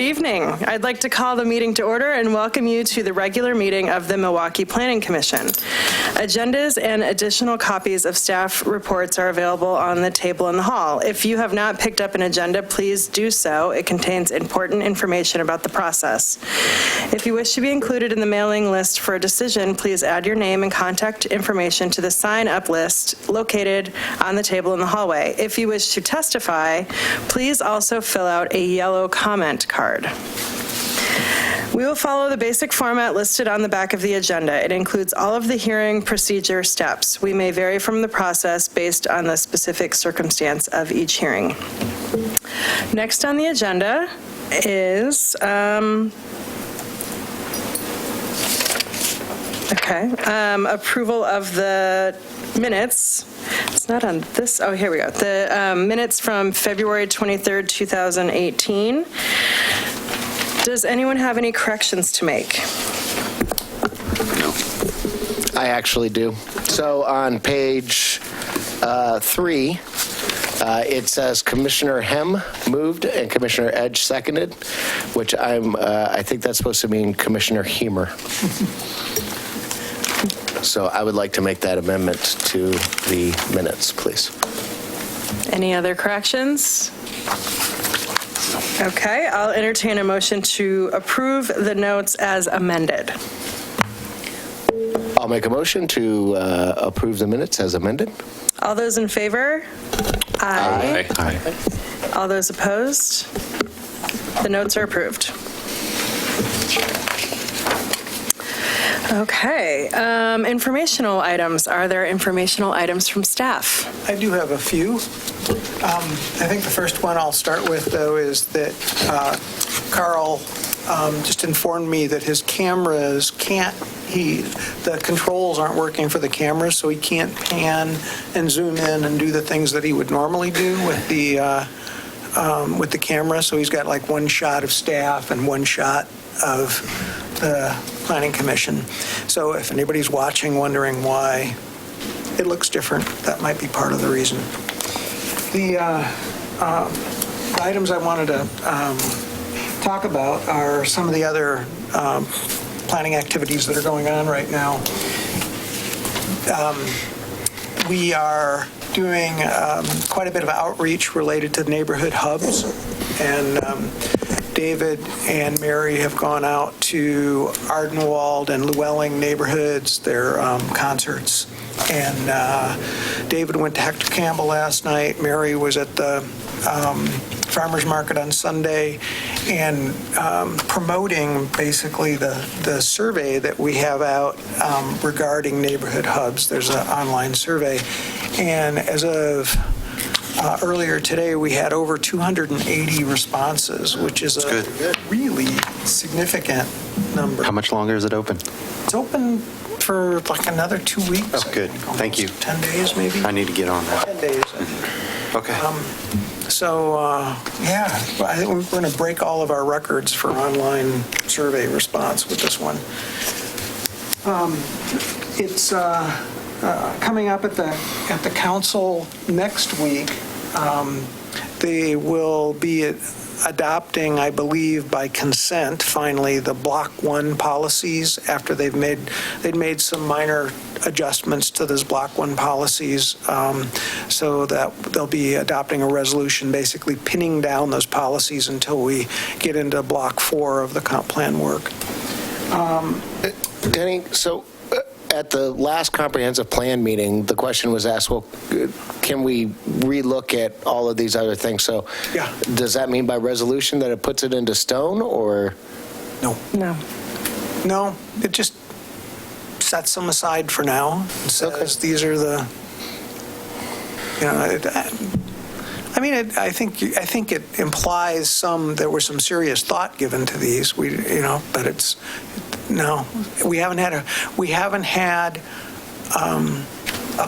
evening. I'd like to call the meeting to order and welcome you to the regular meeting of the Milwaukee Planning Commission. Agendas and additional copies of staff reports are available on the table in the hall. If you have not picked up an agenda, please do so. It contains important information about the process. If you wish to be included in the mailing list for a decision, please add your name and contact information to the sign-up list located on the table in the hallway. If you wish to testify, please also fill out a yellow comment card. We will follow the basic format listed on the back of the agenda. It includes all of the hearing procedure steps. We may vary from the process based on the specific circumstance of each hearing. Next on the agenda is approval of the minutes. It's not on this. Oh, here we go. The minutes from February 23rd, 2018. Does anyone have any corrections to make? No. I actually do. So on page 3, it says Commissioner Hem moved and Commissioner Edge seconded, which I think that's supposed to mean Commissioner Hemer. So I would like to make that amendment to the minutes, please. Any other corrections? Okay, I'll entertain a motion to approve the notes as amended. I'll make a motion to approve the minutes as amended. All those in favor? Aye. Aye. All those opposed? The notes are approved. Okay, informational items. Are there informational items from staff? I do have a few. I think the first one I'll start with, though, is that Carl just informed me that his cameras the controls aren't working for the cameras, so he can't pan and zoom in and do the things that he would normally do with the camera. So he's got like one shot of staff and one shot of the Planning Commission. So if anybody's watching wondering why it looks different, that might be part of the reason. The items I wanted to talk about are some of the other planning activities that are going on right now. We are doing quite a bit of outreach related to neighborhood hubs, and David and Mary have gone out to Ardenwald and Llewellyn neighborhoods, their concerts. And David went to Hector Campbell last night. Mary was at the farmers market on Sunday, and promoting basically the survey that we have out regarding neighborhood hubs. There's an online survey. And as of earlier today, we had over 280 responses, which is a really significant number. How much longer is it open? It's open for like another 2 weeks. Oh, good. Thank you. 10 days, maybe? I need to get on that. 10 days. Okay. I think we're going to break all of our records for online survey response with this one. It's coming up at the council next week. They will be adopting, I believe, by consent, finally, the Block 1 policies after they'd made some minor adjustments to those Block 1 policies, so that they'll be adopting a resolution basically pinning down those policies until we get into Block 4 of the comp plan work. Denny, so at the last comprehensive plan meeting, the question was asked, well, can we relook at all of these other things? So Yeah. Does that mean by resolution that it puts it into stone, or? No. No, it just sets them aside for now and says these are the, I think it implies there was some serious thought given to these, but it's, no, we haven't had a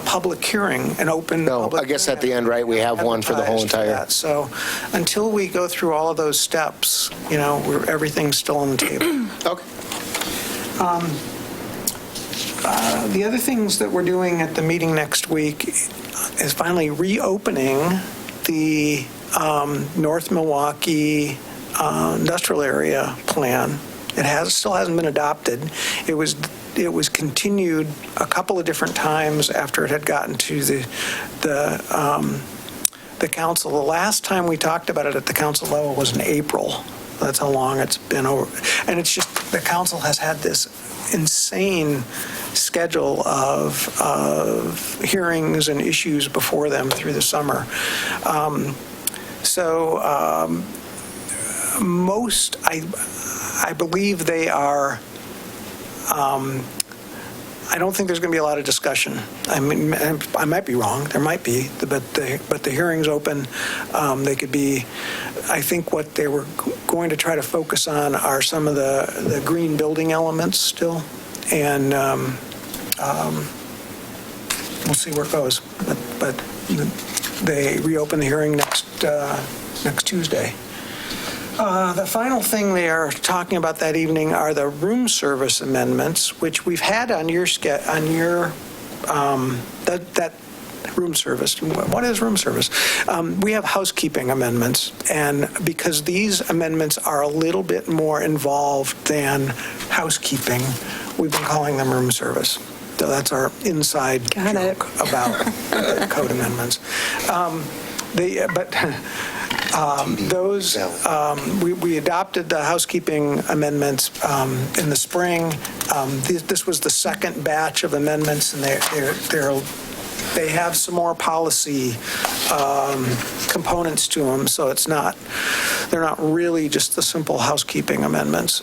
public hearing, an open public I guess hearing. at the end, right, we have one for the whole entire. That. So until we go through all of those steps, everything's still on the table. Okay. The other things that we're doing at the meeting next week is finally reopening the North Milwaukee industrial area plan. It still hasn't been adopted. It was continued a couple of different times after it had gotten to the council. The last time we talked about it at the council level was in April. That's how long it's been over. And it's just, the council has had this insane schedule of hearings and issues before them through the summer. Most, I believe they are, I don't think there's going to be a lot of discussion. I mean, I might be wrong. There might be, but the hearing's open. They could be. I think what they were going to try to focus on are some of the green building elements still, and we'll see where it goes. But they reopen the hearing next Tuesday. The final thing they are talking about that evening are the room service amendments, which we've had on your that room service. What is room service? We have housekeeping amendments, and because these amendments are a little bit more involved than housekeeping, we've been calling them room service. So that's our inside joke about code amendments. We adopted the housekeeping amendments in the spring. This was the second batch of amendments, and they have some more policy components to them, so they're not really just the simple housekeeping amendments.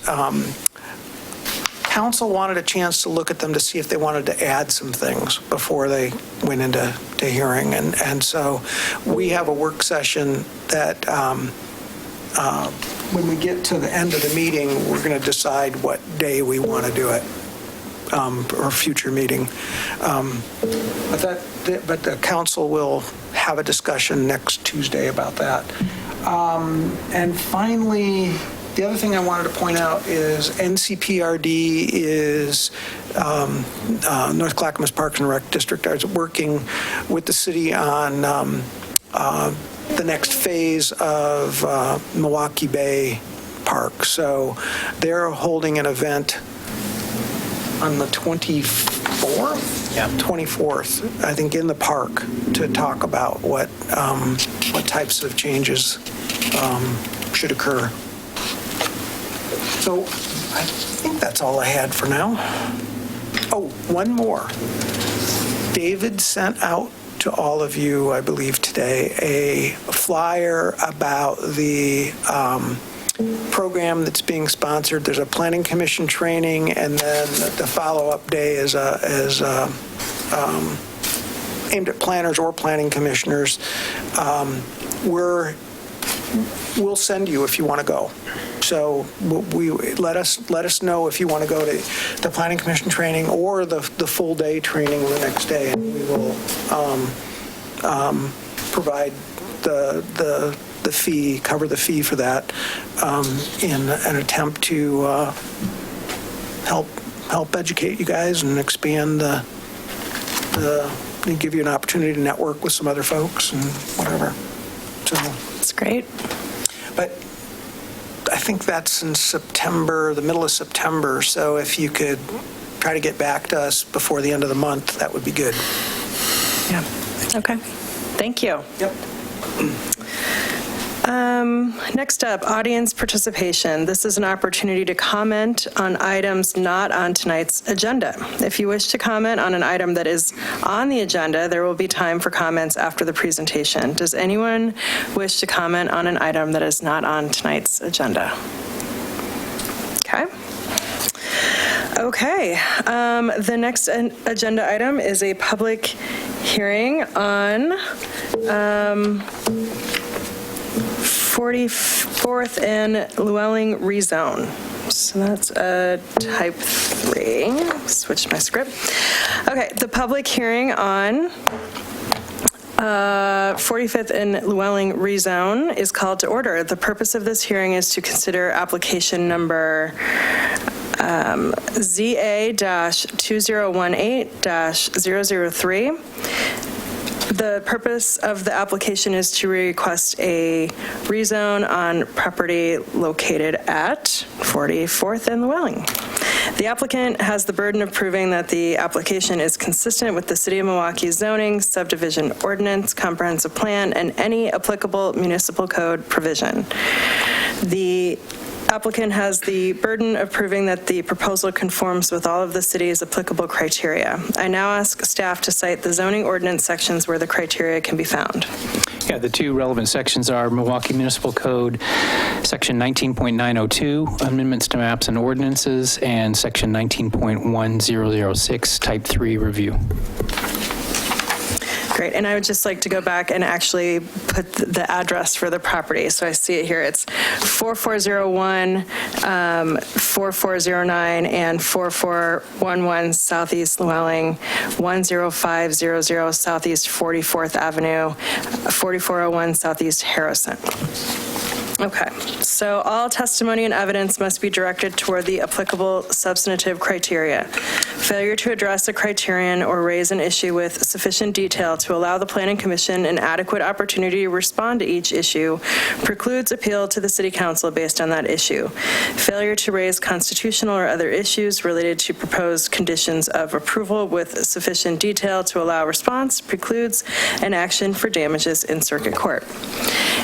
Council wanted a chance to look at them to see if they wanted to add some things before they went into hearing. And so we have a work session that when we get to the end of the meeting, we're going to decide what day we want to do it, or future meeting. But the council will have a discussion next Tuesday about that. And finally, the other thing I wanted to point out is NCPRD is, North Clackamas Parks and Rec District is working with the city on the next phase of Milwaukee Bay Park. So they're holding an event on the 24th? Yeah. 24th, I think, in the park to talk about what types of changes should occur. So I think that's all I had for now. Oh, one more. David sent out to all of you, I believe today, a flyer about the program that's being sponsored. There's a planning commission training, and then the follow-up day is aimed at planners or planning commissioners. We'll send you if you want to go. So let us know if you want to go to the planning commission training or the full day training the next day, and we will provide the fee, cover the fee for that, in an attempt to help educate you guys and expand and give you an opportunity to network with some other folks and whatever. So that's great. But I think that's in September, the middle of September. So if you could try to get back to us before the end of the month, that would be good. Yeah. Okay. Thank you. Yep. Next up, audience participation. This is an opportunity to comment on items not on tonight's agenda. If you wish to comment on an item that is on the agenda, there will be time for comments after the presentation. Does anyone wish to comment on an item that is not on tonight's agenda? Okay. Okay. The next agenda item is a public hearing on 44th and Llewellyn Rezone. So that's a type 3. Switch my script. Okay, the public hearing on 45th and Llewellyn Rezone is called to order. The purpose of this hearing is to consider application number ZA-2018-003. The purpose of the application is to request a rezone on property located at 44th and Llewellyn. The applicant has the burden of proving that the application is consistent with the City of Milwaukee zoning, subdivision ordinance, comprehensive plan, and any applicable municipal code provision. The applicant has the burden of proving that the proposal conforms with all of the city's applicable criteria. I now ask staff to cite the zoning ordinance sections where the criteria can be found. Yeah, the two relevant sections are Milwaukee Municipal Code, Section 19.902, Amendments to Maps and Ordinances, and Section 19.1006, Type 3 Review. Great, and I would just like to go back and actually put the address for the property. So I see it here. It's 4401, 4409, and 4411 Southeast Llewellyn, 10500 Southeast 44th Avenue, 4401 Southeast Harrison. Okay, so all testimony and evidence must be directed toward the applicable substantive criteria. Failure to address a criterion or raise an issue with sufficient detail to allow the Planning Commission an adequate opportunity to respond to each issue precludes appeal to the City Council based on that issue. Failure to raise constitutional or other issues related to proposed conditions of approval with sufficient detail to allow response precludes an action for damages in circuit court.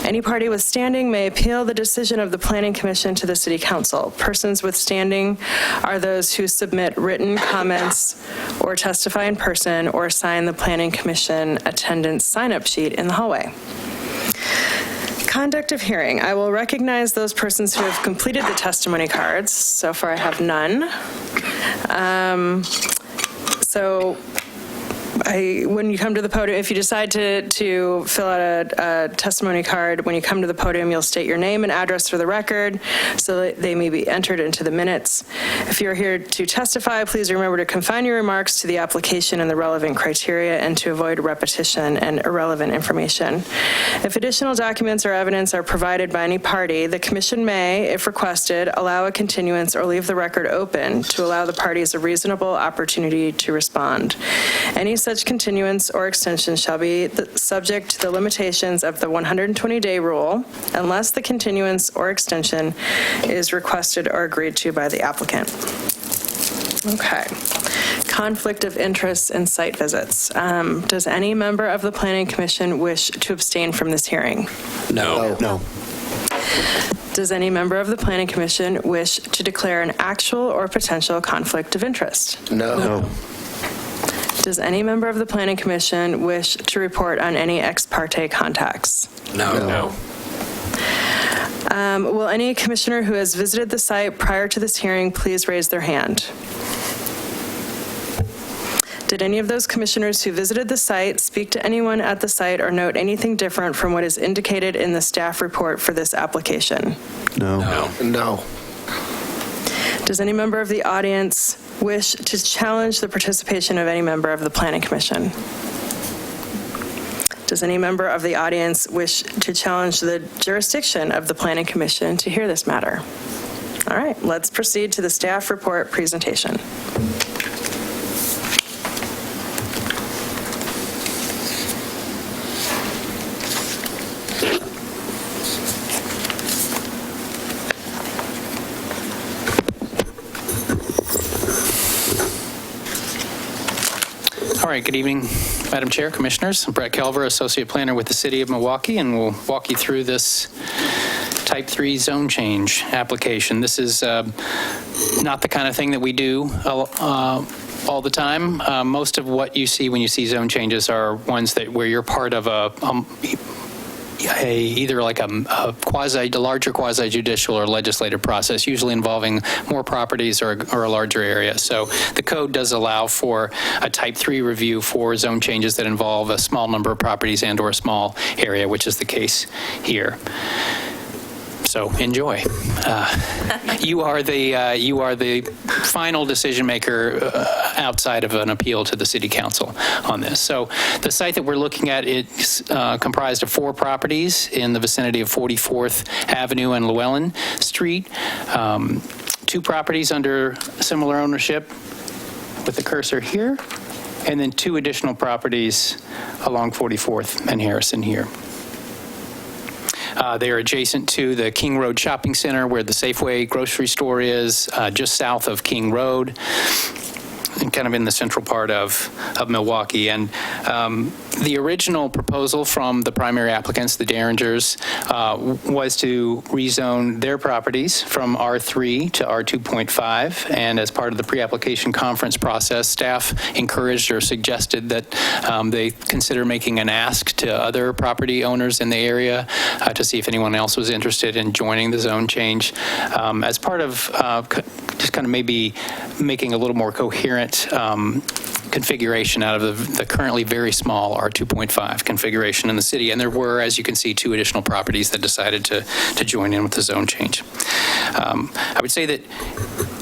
Any party with standing may appeal the decision of the Planning Commission to the City Council. Persons with standing are those who submit written comments or testify in person or sign the Planning Commission attendance sign-up sheet in the hallway. Conduct of hearing. I will recognize those persons who have completed the testimony cards. So far, I have none. When you come to the podium, if you decide to fill out a testimony card, when you come to the podium, you'll state your name and address for the record so that they may be entered into the minutes. If you're here to testify, please remember to confine your remarks to the application and the relevant criteria and to avoid repetition and irrelevant information. If additional documents or evidence are provided by any party, the Commission may, if requested, allow a continuance or leave the record open to allow the parties a reasonable opportunity to respond. Any such continuance or extension shall be subject to the limitations of the 120-day rule unless the continuance or extension is requested or agreed to by the applicant. Okay. Conflict of interest in site visits. Does any member of the Planning Commission wish to abstain from this hearing? No. No. Does any member of the Planning Commission wish to declare an actual or potential conflict of interest? No. Does any member of the Planning Commission wish to report on any ex parte contacts? No. Will any commissioner who has visited the site prior to this hearing please raise their hand? Did any of those commissioners who visited the site speak to anyone at the site or note anything different from what is indicated in the staff report for this application? No. Does any member of the audience wish to challenge the participation of any member of the Planning Commission? Does any member of the audience wish to challenge the jurisdiction of the Planning Commission to hear this matter? All right, let's proceed to the staff report presentation. All right, good evening, Madam Chair, Commissioners. I'm Brett Kelver, Associate Planner with the City of Milwaukee, and we'll walk you through this Type 3 zone change application. This is not the kind of thing that we do all the time. Most of what you see when you see zone changes are ones where you're part of either like a larger quasi-judicial or legislative process, usually involving more properties or a larger area. So the code does allow for a Type 3 review for zone changes that involve a small number of properties and or a small area, which is the case here. So enjoy. You are the final decision maker outside of an appeal to the City Council on this. So the site that we're looking at is comprised of 4 properties in the vicinity of 44th Avenue and Llewellyn Street. 2 properties under similar ownership with the cursor here. and then 2 additional properties along 44th and Harrison here. They are adjacent to the King Road Shopping Center where the Safeway grocery store is, just south of King Road, and kind of in the central part of Milwaukee. And the original proposal from the primary applicants, the Derringers, was to rezone their properties from R3 to R2.5. And as part of the pre-application conference process, staff encouraged or suggested that they consider making an ask to other property owners in the area to see if anyone else was interested in joining the zone change. As part of just kind of maybe making a little more coherent configuration out of the currently very small R2.5 configuration in the city. And there were, as you can see, 2 additional properties that decided to join in with the zone change. I would say that,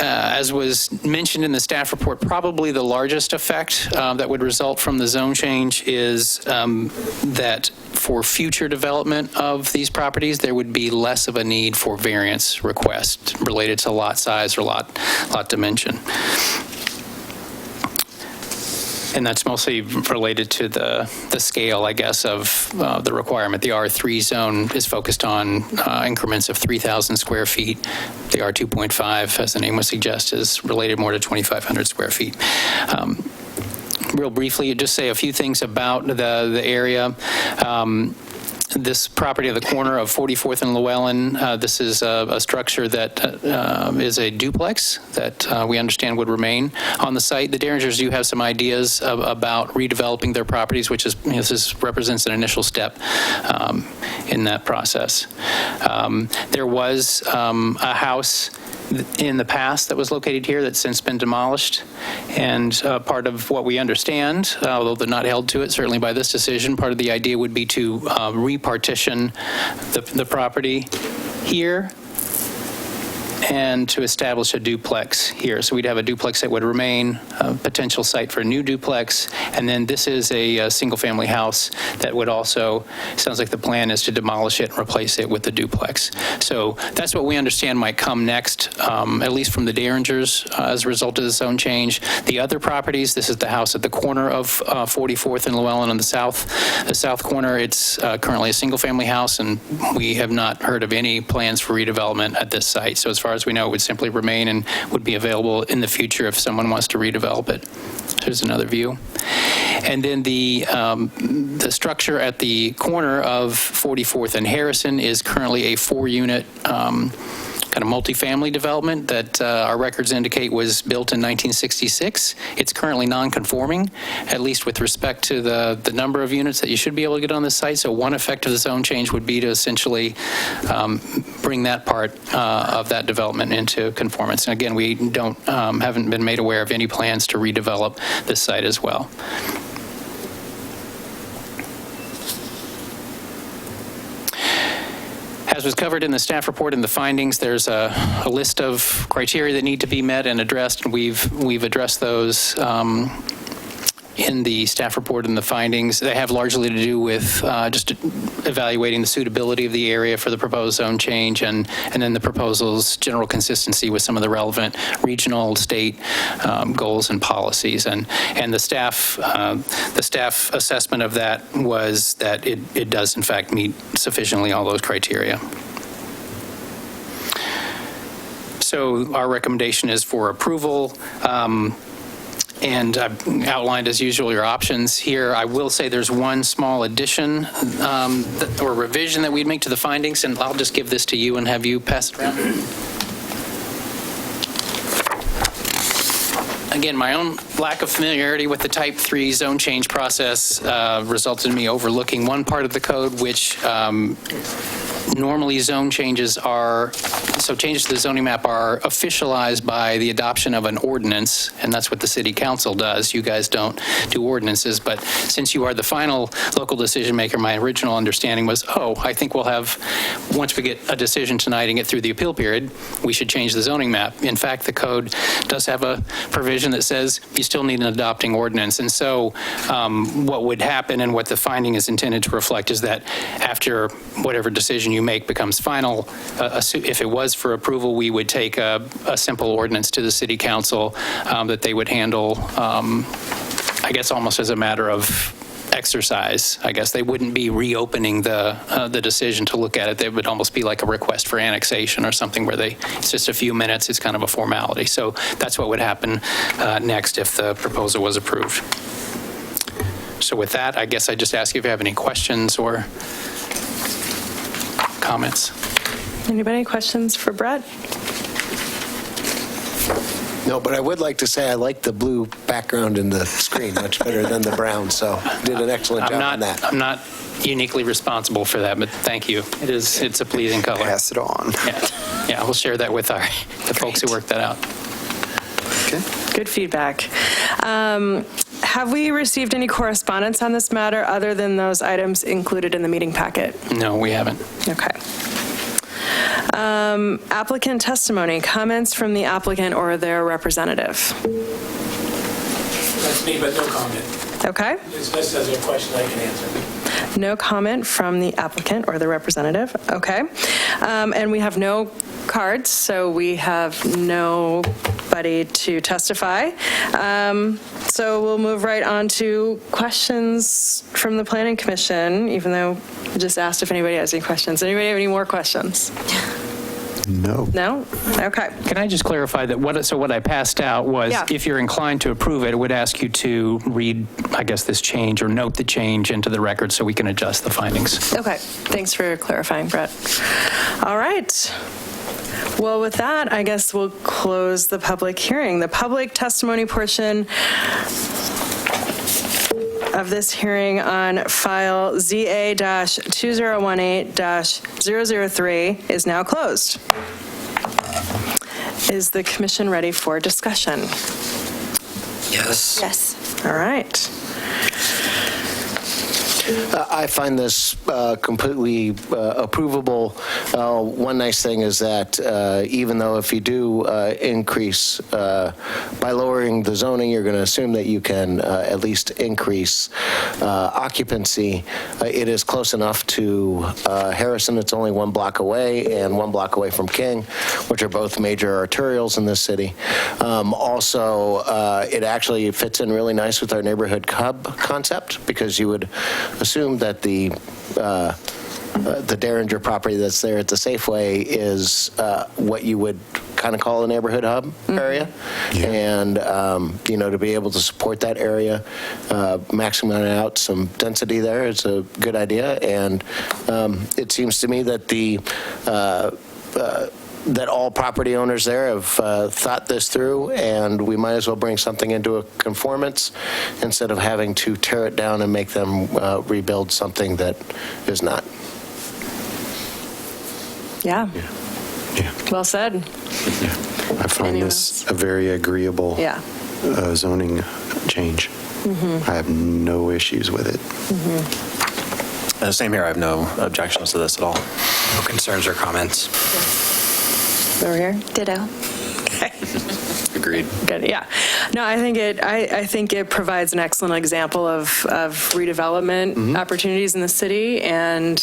as was mentioned in the staff report, probably the largest effect that would result from the zone change is that for future development of these properties, there would be less of a need for variance requests related to lot size or lot dimension. And that's mostly related to the scale, I guess, of the requirement. The R3 zone is focused on increments of 3,000 square feet. The R2.5, as the name would suggest, is related more to 2,500 square feet. Real briefly, just say a few things about the area. This property at the corner of 44th and Llewellyn, this is a structure that is a duplex that we understand would remain on the site. The Derringers do have some ideas about redeveloping their properties, which is, this represents an initial step in that process. There was a house in the past that was located here that's since been demolished. And part of what we understand, although they're not held to it, certainly by this decision, part of the idea would be to repartition the property here and to establish a duplex here. So we'd have a duplex that would remain, a potential site for a new duplex, and then this is a single-family house that would also, sounds like the plan is to demolish it and replace it with the duplex. So that's what we understand might come next, at least from the Derringers as a result of the zone change. The other properties, this is the house at the corner of 44th and Llewellyn on the south corner. It's currently a single-family house, and we have not heard of any plans for redevelopment at this site. So as far as we know, it would simply remain and would be available in the future if someone wants to redevelop it. There's another view. And then the structure at the corner of 44th and Harrison is currently a 4-unit kind of multifamily development that our records indicate was built in 1966. It's currently non-conforming, at least with respect to the number of units that you should be able to get on this site. So one effect of the zone change would be to essentially bring that part of that development into conformance. And again, we haven't been made aware of any plans to redevelop this site as well. As was covered in the staff report and the findings, there's a list of criteria that need to be met and addressed, and we've addressed those in the staff report and the findings. They have largely to do with just evaluating the suitability of the area for the proposed zone change, and then the proposal's general consistency with some of the relevant regional, state goals and policies. And the staff assessment of that was that it does in fact meet sufficiently all those criteria. So our recommendation is for approval. And I've outlined, as usual, your options here. I will say there's one small addition or revision that we'd make to the findings, and I'll just give this to you and have you pass it around. Again, my own lack of familiarity with the Type 3 zone change process resulted in me overlooking one part of the code, which normally zone changes changes to the zoning map are officialized by the adoption of an ordinance, and that's what the city council does. You guys don't do ordinances, but since you are the final local decision maker, my original understanding was, I think we'll have, once we get a decision tonight and get through the appeal period, we should change the zoning map. In fact, the code does have a provision that says you still need an adopting ordinance. And so what would happen and what the finding is intended to reflect is that after whatever decision you make becomes final, if it was for approval, we would take a simple ordinance to the city council that they would handle I guess almost as a matter of exercise. I guess they wouldn't be reopening the decision to look at it. They would almost be like a request for annexation or something where it's just a few minutes, it's kind of a formality. So that's what would happen next if the proposal was approved. So with that, I guess I just ask you if you have any questions or comments. Anybody questions for Brett? No, but I would like to say I like the blue background in the screen much better than the brown, so did an excellent job on that. I'm not uniquely responsible for that, but thank you. It's a pleasing color. Pass it on. Yeah, we'll share that with the folks who worked that out. Okay. Good feedback. Have we received any correspondence on this matter other than those items included in the meeting packet? No, we haven't. Okay. Applicant testimony, comments from the applicant or their representative. That's me, but no comment. Okay. Unless there's a question I can answer. No comment from the applicant or the representative. Okay. And we have no cards, so we have nobody to testify. So we'll move right on to questions from the Planning Commission, even though I just asked if anybody has any questions. Anybody have any more questions? No. No? Okay. Can I just clarify that what I passed out was, Yeah. if you're inclined to approve it, it would ask you to read, I guess, this change or note the change into the record so we can adjust the findings. Okay. Thanks for clarifying, Brett. All right. Well, with that, I guess we'll close the public hearing. The public testimony portion of this hearing on file ZA-2018-003 is now closed. Is the commission ready for discussion? Yes. Yes. All right. I find this completely approvable. One nice thing is that even though if you do increase, by lowering the zoning, you're going to assume that you can at least increase occupancy. It is close enough to Harrison. It's only 1 block away and 1 block away from King, which are both major arterials in this city. Also, it actually fits in really nice with our neighborhood hub concept, because you would assume that the Derringer property that's there at the Safeway is what you would kind of call a neighborhood hub area. Yeah. And, to be able to support that area, maximum out some density there is a good idea. And it seems to me that that all property owners there have thought this through, and we might as well bring something into a conformance instead of having to tear it down and make them rebuild something that is not. Yeah. Yeah. Well said. I find Anyone this a very agreeable Yeah. zoning change. I have no issues with it. Same here. I have no objections to this at all. No concerns or comments. Over here. Ditto. Agreed. Good, yeah. No, I think it provides an excellent example of redevelopment opportunities in the city, and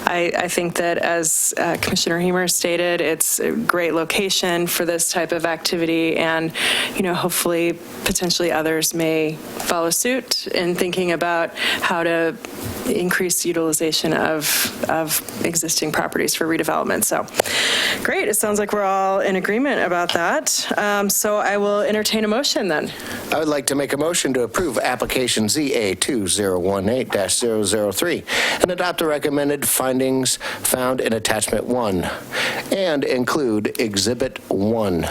I think that, as Commissioner Hemer stated, it's a great location for this type of activity, and hopefully, potentially others may follow suit in thinking about how to increase utilization of existing properties for redevelopment. So, great. It sounds like we're all in agreement about that. So I will entertain a motion then. I would like to make a motion to approve application ZA-2018-003 and adopt the recommended findings found in attachment 1 and include Exhibit 1.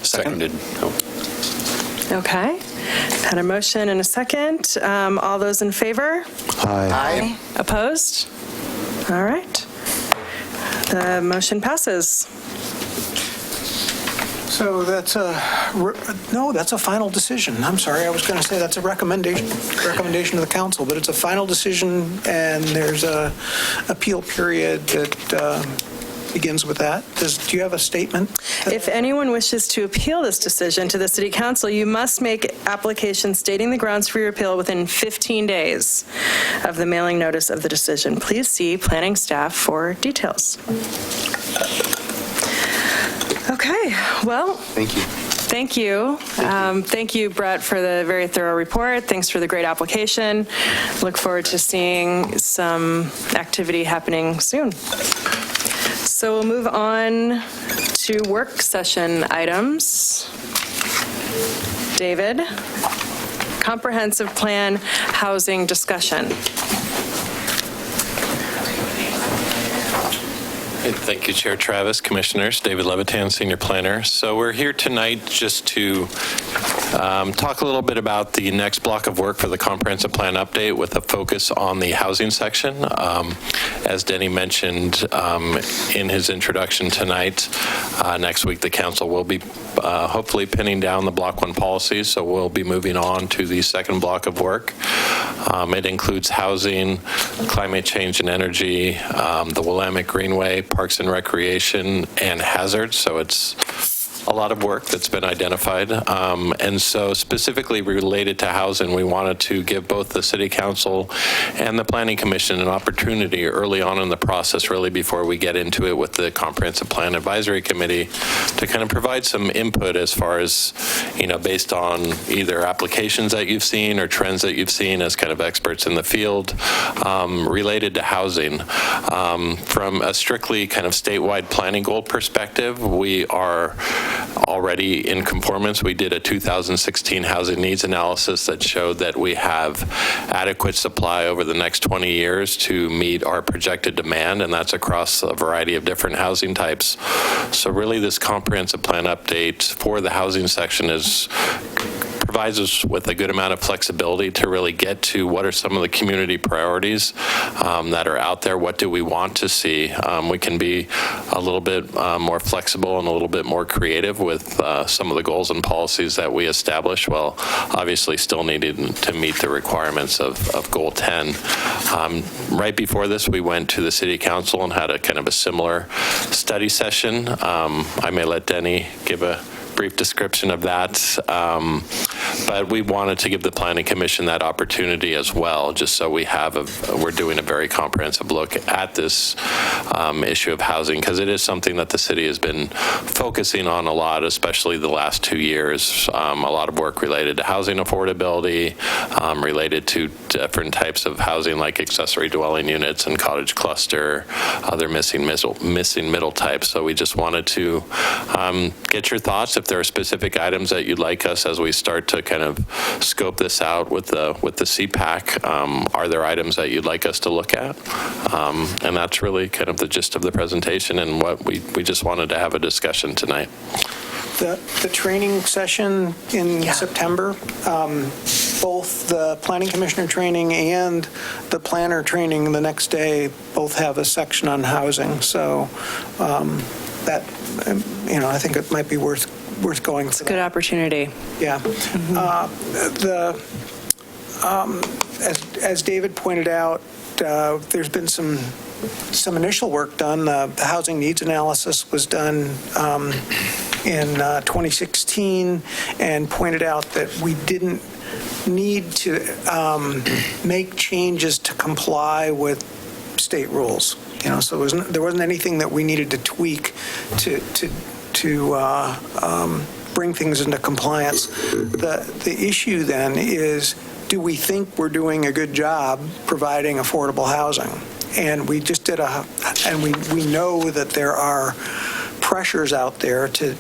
Seconded. Okay. Had a motion and a second. All those in favor? Aye. Opposed? All right. The motion passes. So that's that's a final decision. I'm sorry, I was going to say that's a recommendation to the council, but it's a final decision, and there's a appeal period that begins with that. Do you have a statement? If anyone wishes to appeal this decision to the City Council, you must make application stating the grounds for your appeal within 15 days of the mailing notice of the decision. Please see planning staff for details. Okay, well, Thank you. Thank you. Thank you, Brett, for the very thorough report. Thanks for the great application. Look forward to seeing some activity happening soon. So we'll move on to work session items. David, comprehensive plan housing discussion. Thank you, Chair Travis, Commissioners. David Levitan, Senior Planner. So we're here tonight just to talk a little bit about the next block of work for the comprehensive plan update with a focus on the housing section. As Denny mentioned in his introduction tonight, next week the council will be hopefully pinning down the Block 1 policies, so we'll be moving on to the second block of work. It includes housing, climate change and energy, the Willamette Greenway, Parks and Recreation, and hazards. So it's a lot of work that's been identified. And so specifically related to housing, we wanted to give both the City Council and the Planning Commission an opportunity early on in the process, really before we get into it with the Comprehensive Plan Advisory Committee, to kind of provide some input as far as, based on either applications that you've seen or trends that you've seen as kind of experts in the field related to housing. From a strictly kind of statewide planning goal perspective, we are already in conformance. We did a 2016 housing needs analysis that showed that we have adequate supply over the next 20 years to meet our projected demand, and that's across a variety of different housing types. So really this comprehensive plan update for the housing section provides us with a good amount of flexibility to really get to what are some of the community priorities that are out there. What do we want to see? We can be a little bit more flexible and a little bit more creative with some of the goals and policies that we establish, while obviously still needing to meet the requirements of Goal 10. Right before this, we went to the City Council and had a kind of a similar study session. I may let Denny give a brief description of that, but we wanted to give the Planning Commission that opportunity as well, just so we're doing a very comprehensive look at this issue of housing, because it is something that the city has been focusing on a lot, especially the last 2 years. A lot of work related to housing affordability, related to different types of housing like accessory dwelling units and cottage cluster, other missing middle types. So we just wanted to get your thoughts if there are specific items that you'd like us, as we start to kind of scope this out with the CPAC, are there items that you'd like us to look at? And that's really kind of the gist of the presentation, and what we just wanted to have a discussion tonight. The training session in September, both the Planning Commissioner training and the planner training the next day both have a section on housing. So that, I think it might be worth going. It's a good opportunity. Yeah. As David pointed out, there's been some initial work done. The housing needs analysis was done in 2016, and pointed out that we didn't need to make changes to comply with state rules. So there wasn't anything that we needed to tweak to bring things into compliance. The issue then is, do we think we're doing a good job providing affordable housing? And we just did and we know that there are pressures out there to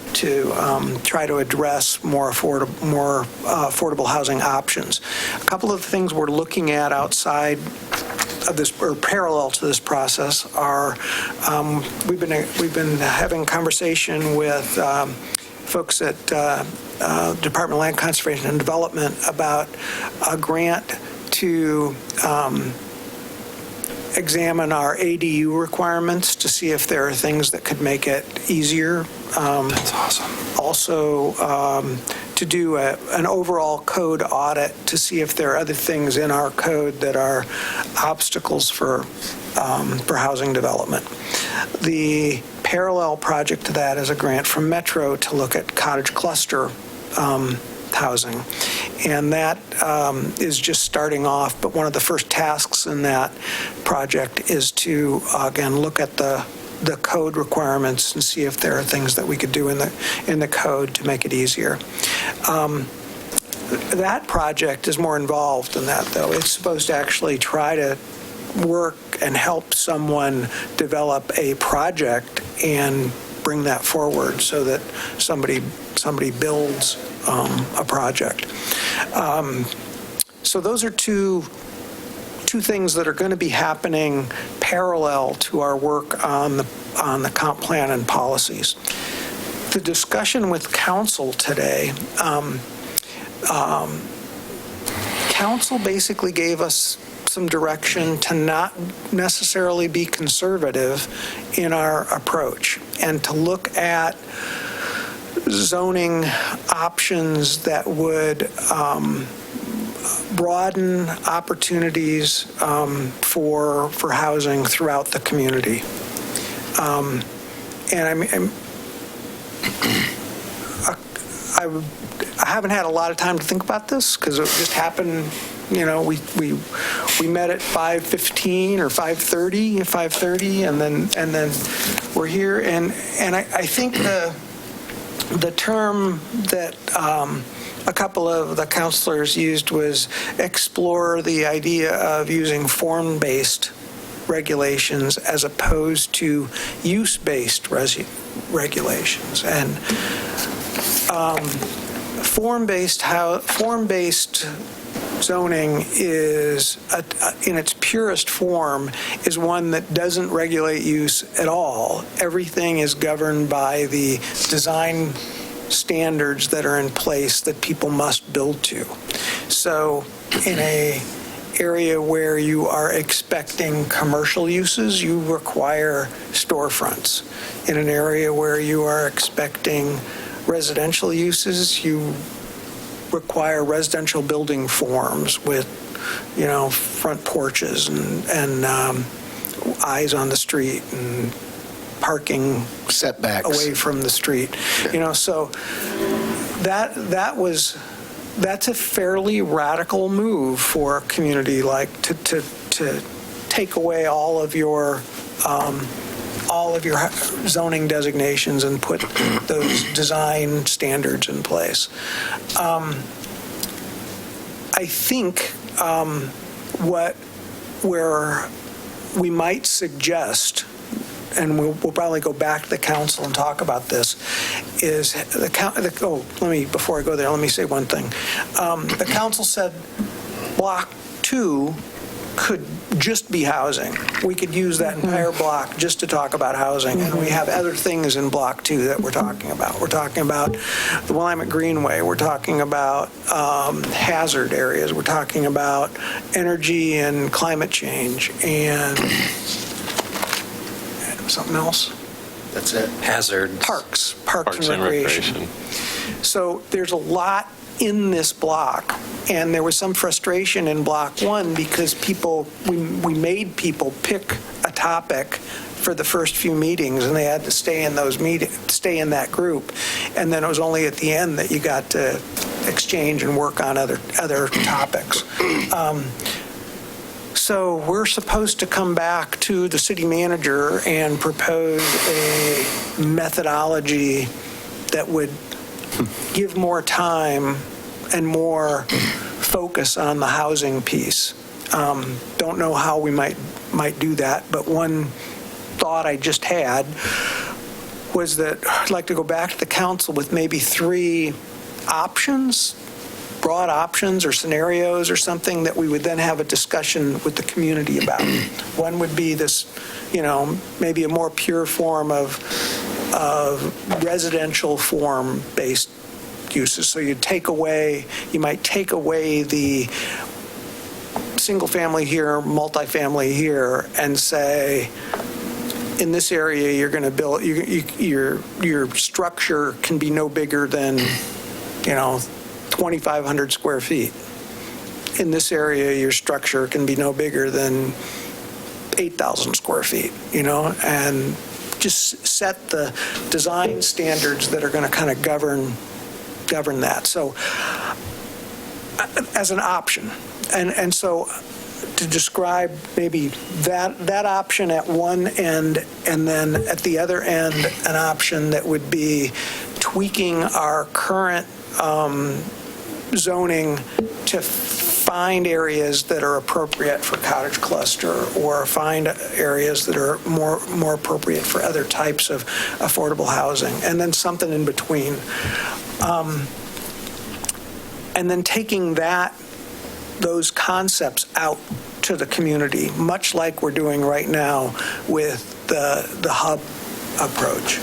try to address more affordable housing options. A couple of things we're looking at outside of this, or parallel to this process, are we've been having conversation with folks at Department of Land Conservation and Development about a grant to examine our ADU requirements to see if there are things that could make it easier. That's awesome. Also, to do an overall code audit to see if there are other things in our code that are obstacles for housing development. The parallel project to that is a grant from Metro to look at cottage cluster housing. And that is just starting off, but one of the first tasks in that project is to, again, look at the the code requirements and see if there are things that we could do in the code to make it easier. That project is more involved than that, though. It's supposed to actually try to work and help someone develop a project and bring that forward so that somebody builds a project. So those are two things that are going to be happening parallel to our work on the comp plan and policies. The discussion with council today, council basically gave us some direction to not necessarily be conservative in our approach and to look at zoning options that would broaden opportunities for housing throughout the community. And I haven't had a lot of time to think about this because it just happened. You know, we met at 5:15 or 5:30, and then we're here. And I think the term that a couple of the counselors used was explore the idea of using form-based regulations as opposed to use-based regulations. And form-based zoning is, in its purest form, is one that doesn't regulate use at all. Everything is governed by the design standards that are in place that people must build to. So in an area where you are expecting commercial uses, you require storefronts. In an area where you are expecting residential uses, you require residential building forms with, you know, front porches and eyes on the street and parking setbacks away from the street. You know, so that's a fairly radical move for a community like to take away all of your zoning designations and put those design standards in place. I think where we might suggest, and we'll probably go back to the council and talk about this, is before I go there, let me say one thing. The council said block 2 could just be housing. We could use that entire block just to talk about housing, and we have other things in block 2 that we're talking about. We're talking about the Willamette Greenway. We're talking about hazard areas. We're talking about energy and climate change and something else. That's it. Hazards. Parks and recreation. So there's a lot in this block, and there was some frustration in block 1 because we made people pick a topic for the first few meetings, and they had to stay in that group, and then it was only at the end that you got to exchange and work on other topics. So we're supposed to come back to the city manager and propose a methodology that would give more time and more focus on the housing piece. Don't know how we might do that, but one thought I just had was that I'd like to go back to the council with maybe 3 options, broad options or scenarios or something that we would then have a discussion with the community about. One would be this, you know, maybe a more pure form of residential form-based uses. So you might take away the single family here, multifamily here, and say, in this area, you're going to build, your structure can be no bigger than, 2,500 square feet. In this area, your structure can be no bigger than 8,000 square feet, and just set the design standards that are going to kind of govern that. So as an option. And so to describe maybe that option at one end, and then at the other end, an option that would be tweaking our current zoning to find areas that are appropriate for cottage cluster, or find areas that are more appropriate for other types of affordable housing, and then something in between. And then taking those concepts out to the community, much like we're doing right now with the hub approach.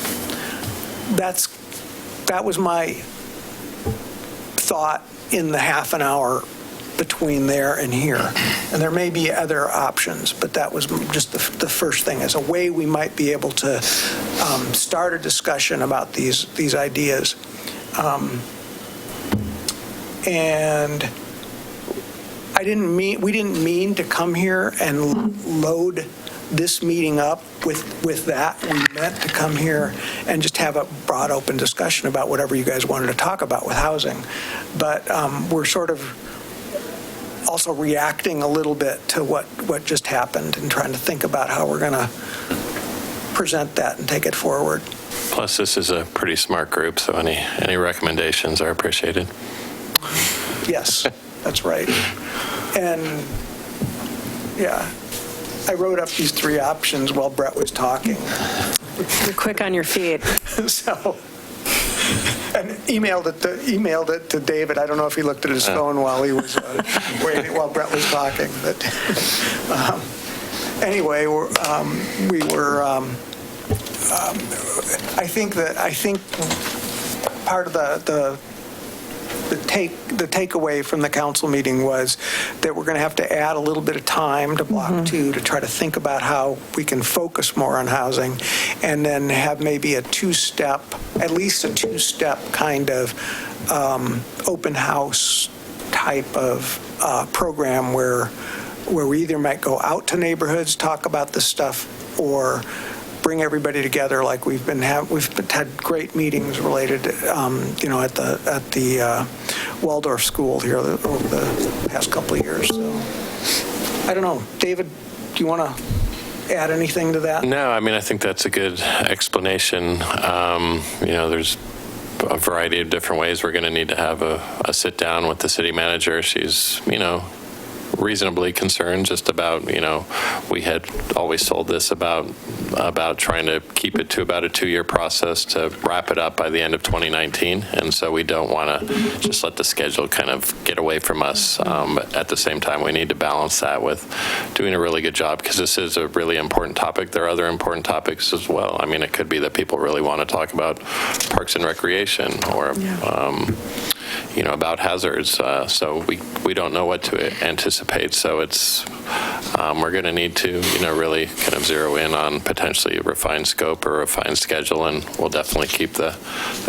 That was my thought in the half an hour between there and here. And there may be other options, but that was just the first thing, as a way we might be able to start a discussion about these ideas. And we didn't mean to come here and load this meeting up with that. We meant to come here and just have a broad, open discussion about whatever you guys wanted to talk about with housing. But we're sort of also reacting a little bit to what just happened and trying to think about how we're going to present that and take it forward. Plus, this is a pretty smart group, so any recommendations are appreciated. Yes, that's right. And, yeah, I wrote up these three options while Brett was talking. You're quick on your feet. So, and emailed it to David. I don't know if he looked at his phone while he was waiting, while Brett was talking. But anyway, I think part of the takeaway from the council meeting was that we're going to have to add a little bit of time to block 2 to try to think about how we can focus more on housing, and then have maybe at least a two-step kind of open house type of program where we either might go out to neighborhoods, talk about this stuff, or bring everybody together like we've had great meetings related, at the Waldorf School here over the past couple of years. So, I don't know, David, do you want to add anything to that? No, I mean, I think that's a good explanation. There's a variety of different ways we're going to need to have a sit down with the city manager. She's, reasonably concerned just about, we had always sold this about trying to keep it to about a 2-year process to wrap it up by the end of 2019. And so we don't want to just let the schedule kind of get away from us. But at the same time, we need to balance that with doing a really good job, because this is a really important topic. There are other important topics as well. I mean, it could be that people really want to talk about parks and recreation, or about hazards. So we don't know what to anticipate. So it's we're going to need to really kind of zero in on potentially a refined scope or a refined schedule, and we'll definitely keep the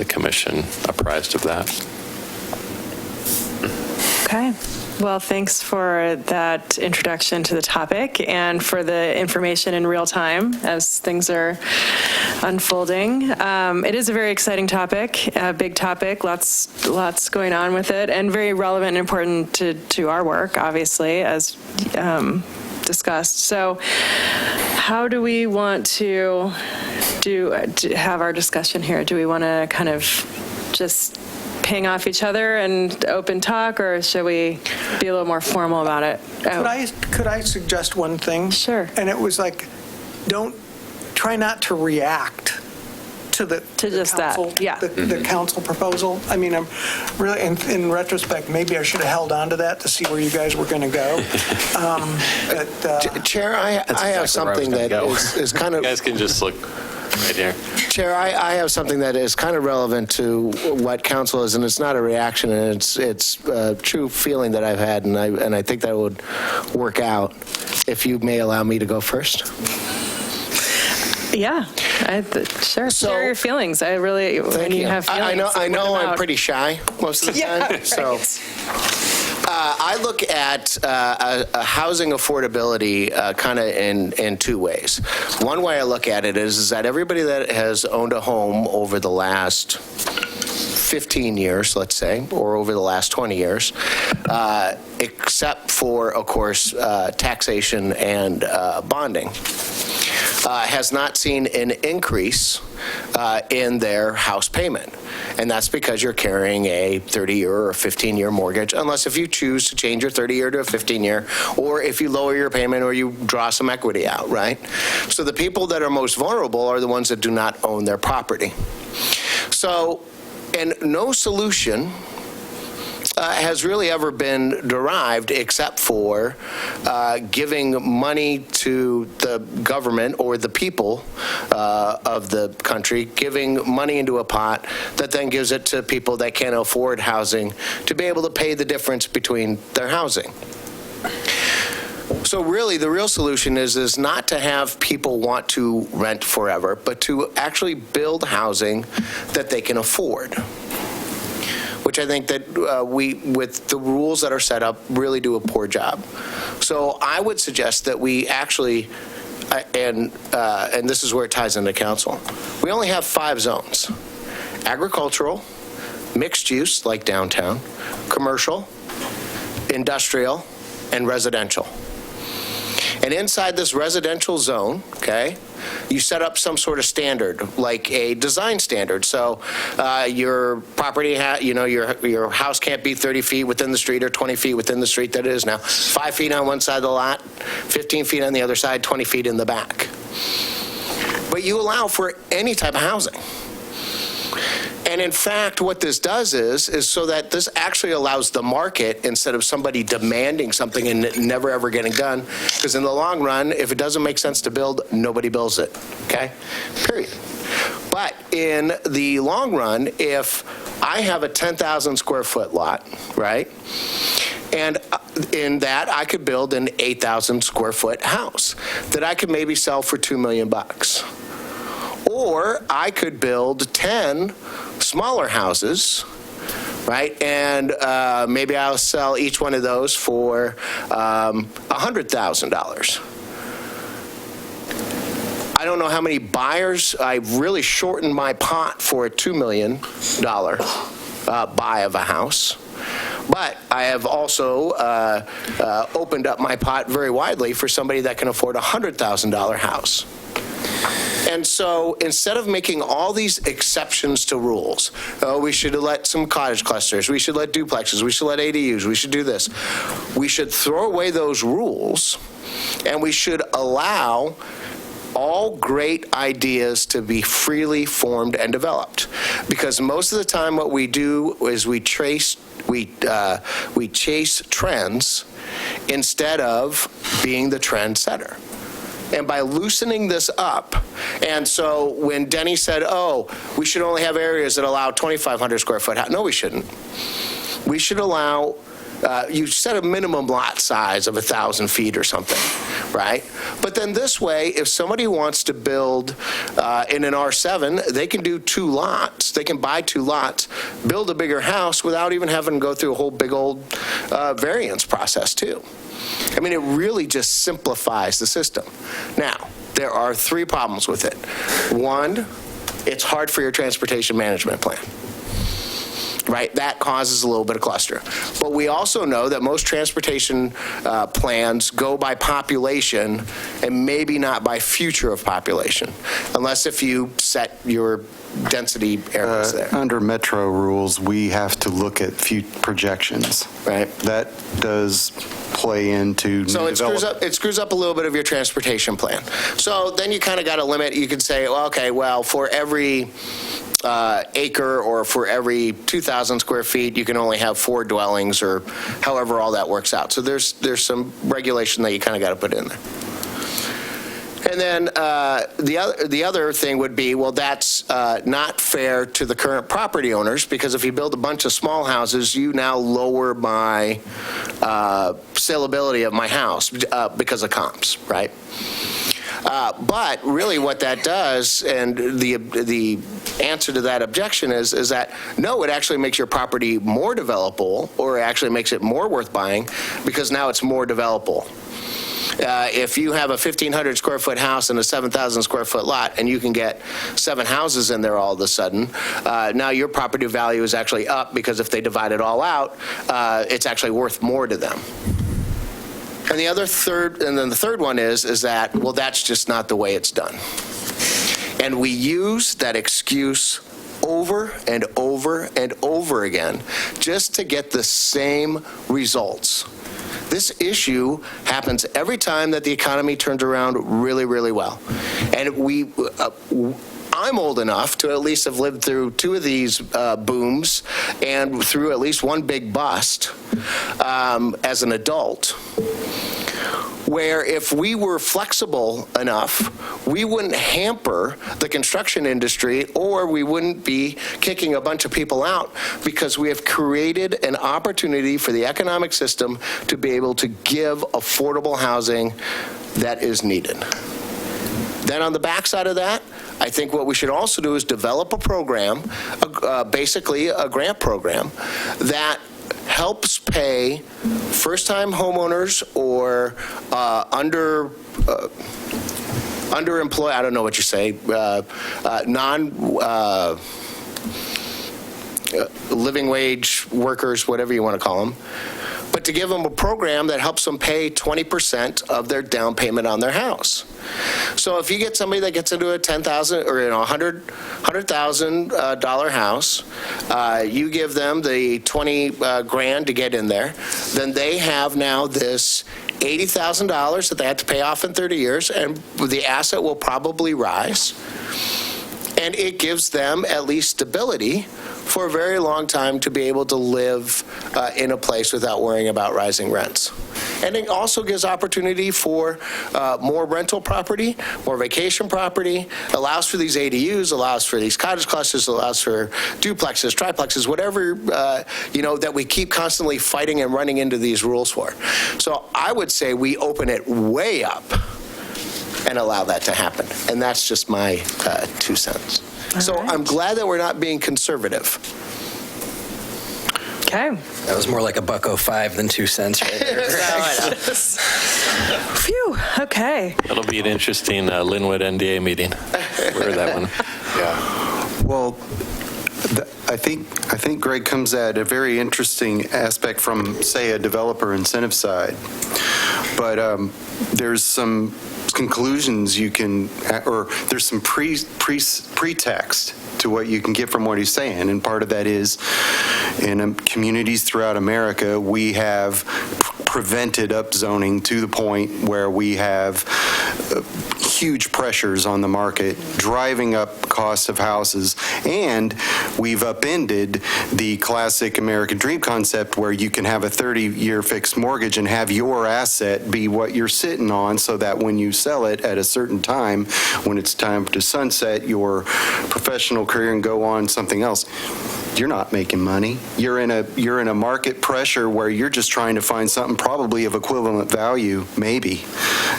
commission apprised of that. Okay. Well, thanks for that introduction to the topic and for the information in real time as things are unfolding. It is a very exciting topic, a big topic, lots going on with it, and very relevant and important to our work, obviously, as discussed. So how do we want to have our discussion here? Do we want to kind of just ping off each other and open talk, or should we be a little more formal about it? Could I suggest one thing? Sure. And it was like, try not to react to the council proposal. I mean, I'm really, in retrospect, maybe I should have held on to that to see where you guys were going to go. Chair, I have something that is kind of... You guys can just look right here. Chair, I have something that is kind of relevant to what council is, and it's not a reaction, and it's a true feeling that I've had, and I think that would work out. If you may allow me to go first. Yeah, sure. So, share your feelings. I really, when you have feelings. I know I'm pretty shy most of the time. Right. So I look at a housing affordability kind of in two ways. One way I look at it is that everybody that has owned a home over the last 15 years, let's say, or over the last 20 years, except for, of course, taxation and bonding, has not seen an increase in their house payment. And that's because you're carrying a 30-year or 15-year mortgage, unless if you choose to change your 30-year to a 15-year, or if you lower your payment or you draw some equity out, right? So the people that are most vulnerable are the ones that do not own their property. So, and no solution has really ever been derived except for giving money to the government or the people of the country, giving money into a pot that then gives it to people that can't afford housing to be able to pay the difference between their housing. So really, the real solution is not to have people want to rent forever, but to actually build housing that they can afford, which I think that we, with the rules that are set up, really do a poor job. So I would suggest that we actually, and this is where it ties into council, we only have 5 zones: agricultural, mixed use, like downtown, commercial, industrial, and residential. And inside this residential zone, okay, you set up some sort of standard, like a design standard. So your property, your house can't be 30 feet within the street or 20 feet within the street that it is now. 5 feet on one side of the lot, 15 feet on the other side, 20 feet in the back. But you allow for any type of housing. And in fact, what this does is so that this actually allows the market, instead of somebody demanding something and it never ever getting done, because in the long run, if it doesn't make sense to build, nobody builds it, okay? Period. But in the long run, if I have a 10,000 square foot lot, right? And in that, I could build an 8,000 square foot house that I could maybe sell for $2 million. Or I could build 10 smaller houses, right? And maybe I'll sell each one of those for $100,000. I don't know how many buyers. I've really shortened my pot for a $2 million buy of a house. But I have also opened up my pot very widely for somebody that can afford a $100,000 house. And so instead of making all these exceptions to rules, we should let some cottage clusters, we should let duplexes, we should let ADUs, we should do this. We should throw away those rules, and we should allow all great ideas to be freely formed and developed. Because most of the time what we do is we chase trends instead of being the trendsetter. And by loosening this up, and so when Denny said, oh, we should only have areas that allow 2,500 square foot house. No, we shouldn't. We should allow, you set a minimum lot size of 1,000 feet or something, right? But then this way, if somebody wants to build in an R7, they can do 2 lots. They can buy 2 lots, build a bigger house without even having to go through a whole big old variance process too. I mean, it really just simplifies the system. Now, there are 3 problems with it. 1, it's hard for your transportation management plan, right? That causes a little bit of cluster. But we also know that most transportation plans go by population and maybe not by future of population, unless if you set your density areas there. Under metro rules, we have to look at projections. Right. That does play into So it screws up a little bit of your transportation plan. So then you kind of got a limit. You could say, well, okay, well, for every acre or for every 2,000 square feet, you can only have 4 dwellings, or however all that works out. So there's some regulation that you kind of got to put in there. And then the other thing would be, well, that's not fair to the current property owners, because if you build a bunch of small houses, you now lower my saleability of my house because of comps, right? But really what that does, and the answer to that objection is that, no, it actually makes your property more developable, or it actually makes it more worth buying, because now it's more developable. If you have a 1,500 square foot house and a 7,000 square foot lot, and you can get 7 houses in there all of a sudden, now your property value is actually up, because if they divide it all out, it's actually worth more to them. And the third one is that, well, that's just not the way it's done. And we use that excuse over and over and over again just to get the same results. This issue happens every time that the economy turns around really, really well. And I'm old enough to at least have lived through 2 of these booms and through at least one big bust as an adult, where if we were flexible enough, we wouldn't hamper the construction industry, or we wouldn't be kicking a bunch of people out, because we have created an opportunity for the economic system to be able to give affordable housing that is needed. Then on the backside of that, I think what we should also do is develop a program, basically a grant program, that helps pay first-time homeowners or underemployed, I don't know what you say, living wage workers, whatever you want to call them, but to give them a program that helps them pay 20% of their down payment on their house. So if you get somebody that gets into a $10,000 or $100,000 house, you give them the 20 grand to get in there, then they have now this $80,000 that they have to pay off in 30 years, and the asset will probably rise. And it gives them at least stability for a very long time to be able to live in a place without worrying about rising rents. And it also gives opportunity for more rental property, more vacation property, allows for these ADUs, allows for these cottage clusters, allows for duplexes, triplexes, whatever, that we keep constantly fighting and running into these rules for. So I would say we open it way up and allow that to happen. And that's just my 2 cents. So I'm glad that we're not being conservative. Okay. That was more like $1.05 than 2 cents right there. Phew, okay. It'll be an interesting Linwood NDA meeting. Where that one? Yeah. Well, I think Greg comes at a very interesting aspect from, say, a developer incentive side. But there's some conclusions you can, or there's some pretext to what you can get from what he's saying. And part of that is, in communities throughout America, we have prevented upzoning to the point where we have huge pressures on the market, driving up costs of houses, and we've upended the classic American dream concept where you can have a 30-year fixed mortgage and have your asset be what you're sitting on, so that when you sell it at a certain time, when it's time to sunset your professional career and go on something else, you're not making money. You're in a market pressure where you're just trying to find something probably of equivalent value, maybe,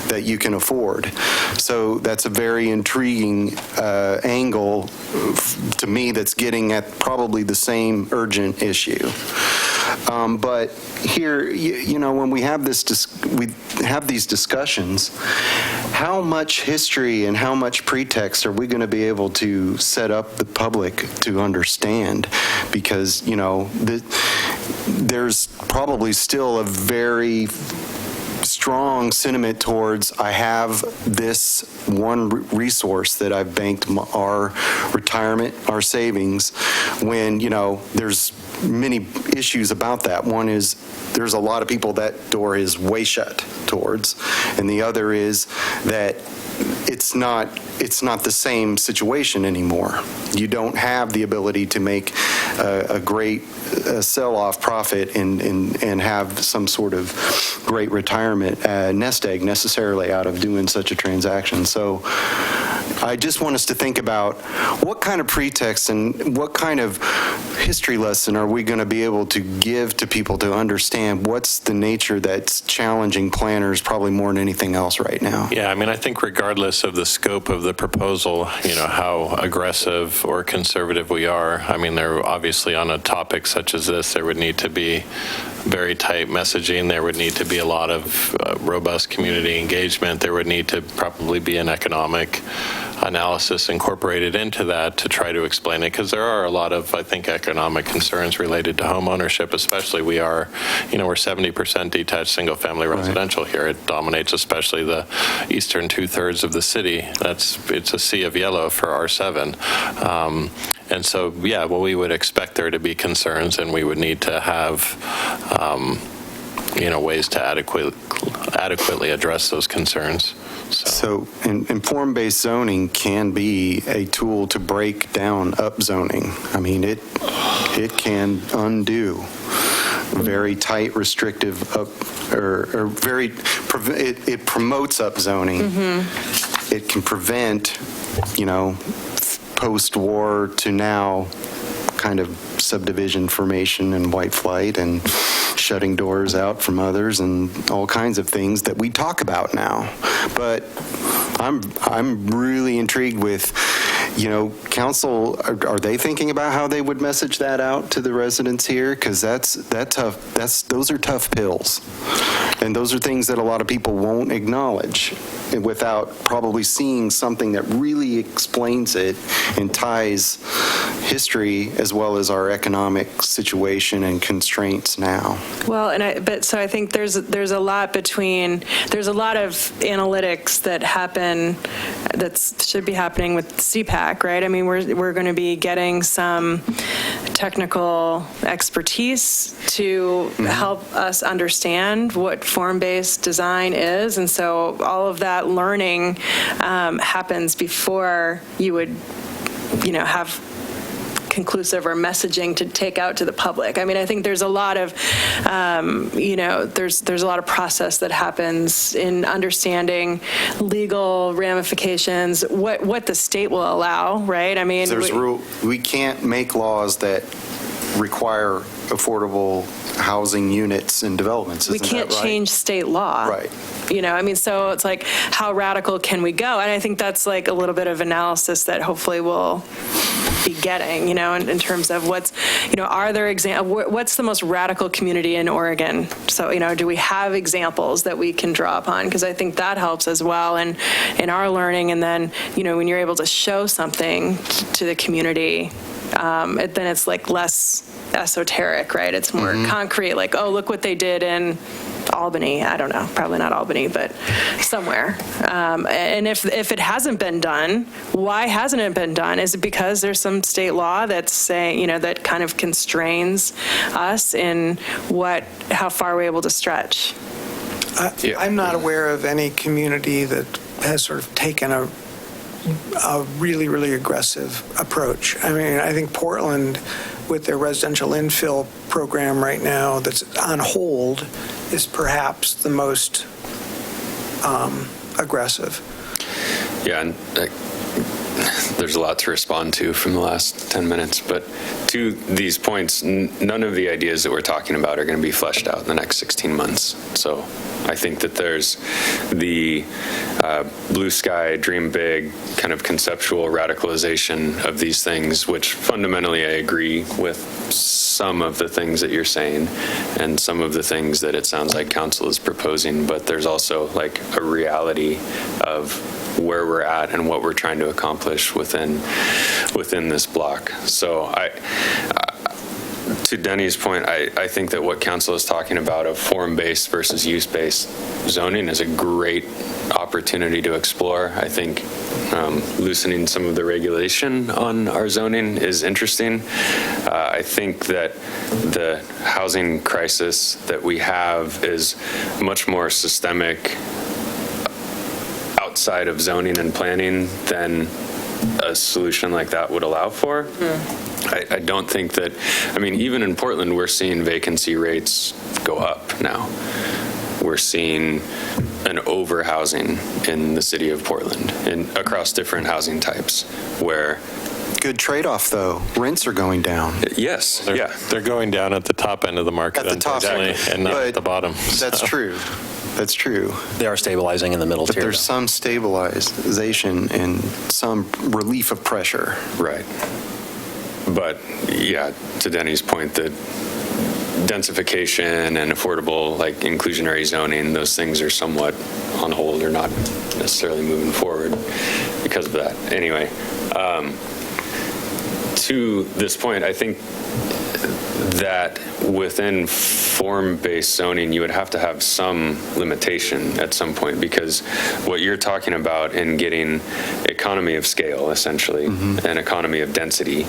that you can afford. So that's a very intriguing angle to me that's getting at probably the same urgent issue. But here, when we have these discussions, how much history and how much pretext are we going to be able to set up the public to understand? Because, there's probably still a very strong sentiment towards, I have this one resource that I've banked our retirement, our savings, when, there's many issues about that. One is there's a lot of people that door is way shut towards, and the other is that it's not the same situation anymore. You don't have the ability to make a great sell-off profit and have some sort of great retirement nest egg necessarily out of doing such a transaction. So I just want us to think about what kind of pretext and what kind of history lesson are we going to be able to give to people to understand what's the nature that's challenging planners probably more than anything else right now? Yeah, I mean, I think regardless of the scope of the proposal, how aggressive or conservative we are, I mean, there obviously on a topic such as this, there would need to be very tight messaging. There would need to be a lot of robust community engagement. There would need to probably be an economic analysis incorporated into that to try to explain it, because there are a lot of, I think, economic concerns related to home ownership, especially we're 70% detached single-family residential here. It dominates especially the eastern two-thirds of the city. It's a sea of yellow for R7. And so, we would expect there to be concerns, and we would need to have ways to adequately address those concerns. So inform-based zoning can be a tool to break down upzoning. I mean, it can undo very tight, restrictive it promotes upzoning. Mm-hmm. It can prevent, post-war to now kind of subdivision formation and white flight and shutting doors out from others and all kinds of things that we talk about now. But I'm really intrigued with, council, are they thinking about how they would message that out to the residents here? Because those are tough pills. And those are things that a lot of people won't acknowledge without probably seeing something that really explains it and ties history as well as our economic situation and constraints now. Well, so I think there's a lot of analytics that should be happening with CPAC, right? I mean, we're going to be getting some technical expertise to help us understand what form-based design is, and so all of that learning happens before you would, have conclusive or messaging to take out to the public. I mean, I think there's a lot of, there's a lot of process that happens in understanding legal ramifications, what the state will allow, right? I mean, we can't make laws that require affordable housing units and developments. We can't change state law. Right. So it's like, how radical can we go? And I think that's like a little bit of analysis that hopefully we'll be getting, in terms of what's the most radical community in Oregon? So, do we have examples that we can draw upon? Because I think that helps as well in our learning. And then, when you're able to show something to the community, then it's like less esoteric, right? It's more concrete, like, oh, look what they did in Albany. I don't know, probably not Albany, but somewhere. And if it hasn't been done, why hasn't it been done? Is it because there's some state law that's saying, that kind of constrains us in how far we're able to stretch? I'm not aware of any community that has sort of taken a really, really aggressive approach. I mean, I think Portland, with their residential infill program right now that's on hold, is perhaps the most aggressive. Yeah, and there's a lot to respond to from the last 10 minutes, but to these points, none of the ideas that we're talking about are going to be fleshed out in the next 16 months. So I think that there's the blue sky, dream big, kind of conceptual radicalization of these things, which fundamentally I agree with some of the things that you're saying and some of the things that it sounds like council is proposing, but there's also like a reality of where we're at and what we're trying to accomplish within this block. So to Denny's point, I think that what council is talking about of form-based versus use-based zoning is a great opportunity to explore. I think loosening some of the regulation on our zoning is interesting. I think that the housing crisis that we have is much more systemic outside of zoning and planning than a solution like that would allow for. I don't think that, even in Portland, we're seeing vacancy rates go up now. We're seeing an overhousing in the city of Portland and across different housing types, where good trade-off, though. Rents are going down. Yes, They're, yeah. they're going down at the top end of the market, At the top end. unfortunately, and not But at the bottom. That's So- true. That's true. They are stabilizing in the middle But tier. there's some stabilization and some relief of pressure. Right. But yeah, to Denny's point, that densification and affordable, like inclusionary zoning, those things are somewhat on hold or not necessarily moving forward because of that. Anyway, to this point, I think that within form-based zoning, you would have to have some limitation at some point, because what you're talking about in getting economy of scale, essentially, and economy of density,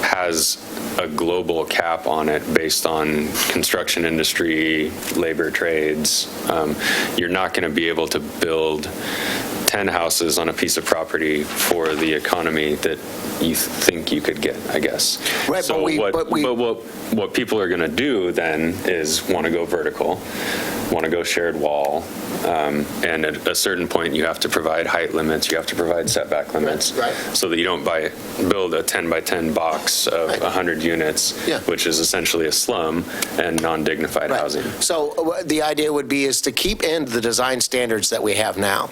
has a global cap on it based on construction industry, labor trades. You're not going to be able to build 10 houses on a piece of property for the economy that you think you could get, I guess. Right, So what people are going to do then is want to go vertical, want to go shared wall, and at a certain point you have to provide height limits, you have to provide setback limits, Right. so that you don't build a 10 by 10 box of 100 units, Yeah. which is essentially a slum and non-dignified Right. housing. So the idea would be is to keep in the design standards that we have now.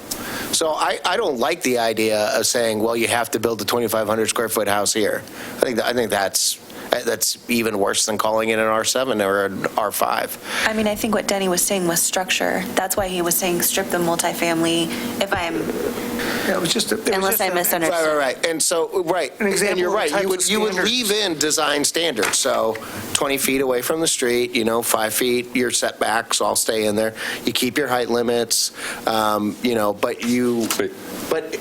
So I don't like the idea of saying, well, you have to build a 2,500 square foot house here. I think that's even worse than calling it an R7 or an R5. I mean, I think what Denny was saying was structure. That's why he was saying strip the multifamily, Yeah, it was just, unless I misunderstood. Right. And so, right. An example And you're of right. types of You would standards. leave in design standards. So 20 feet away from the street, 5 feet, your setbacks all stay in there. You keep your height limits, but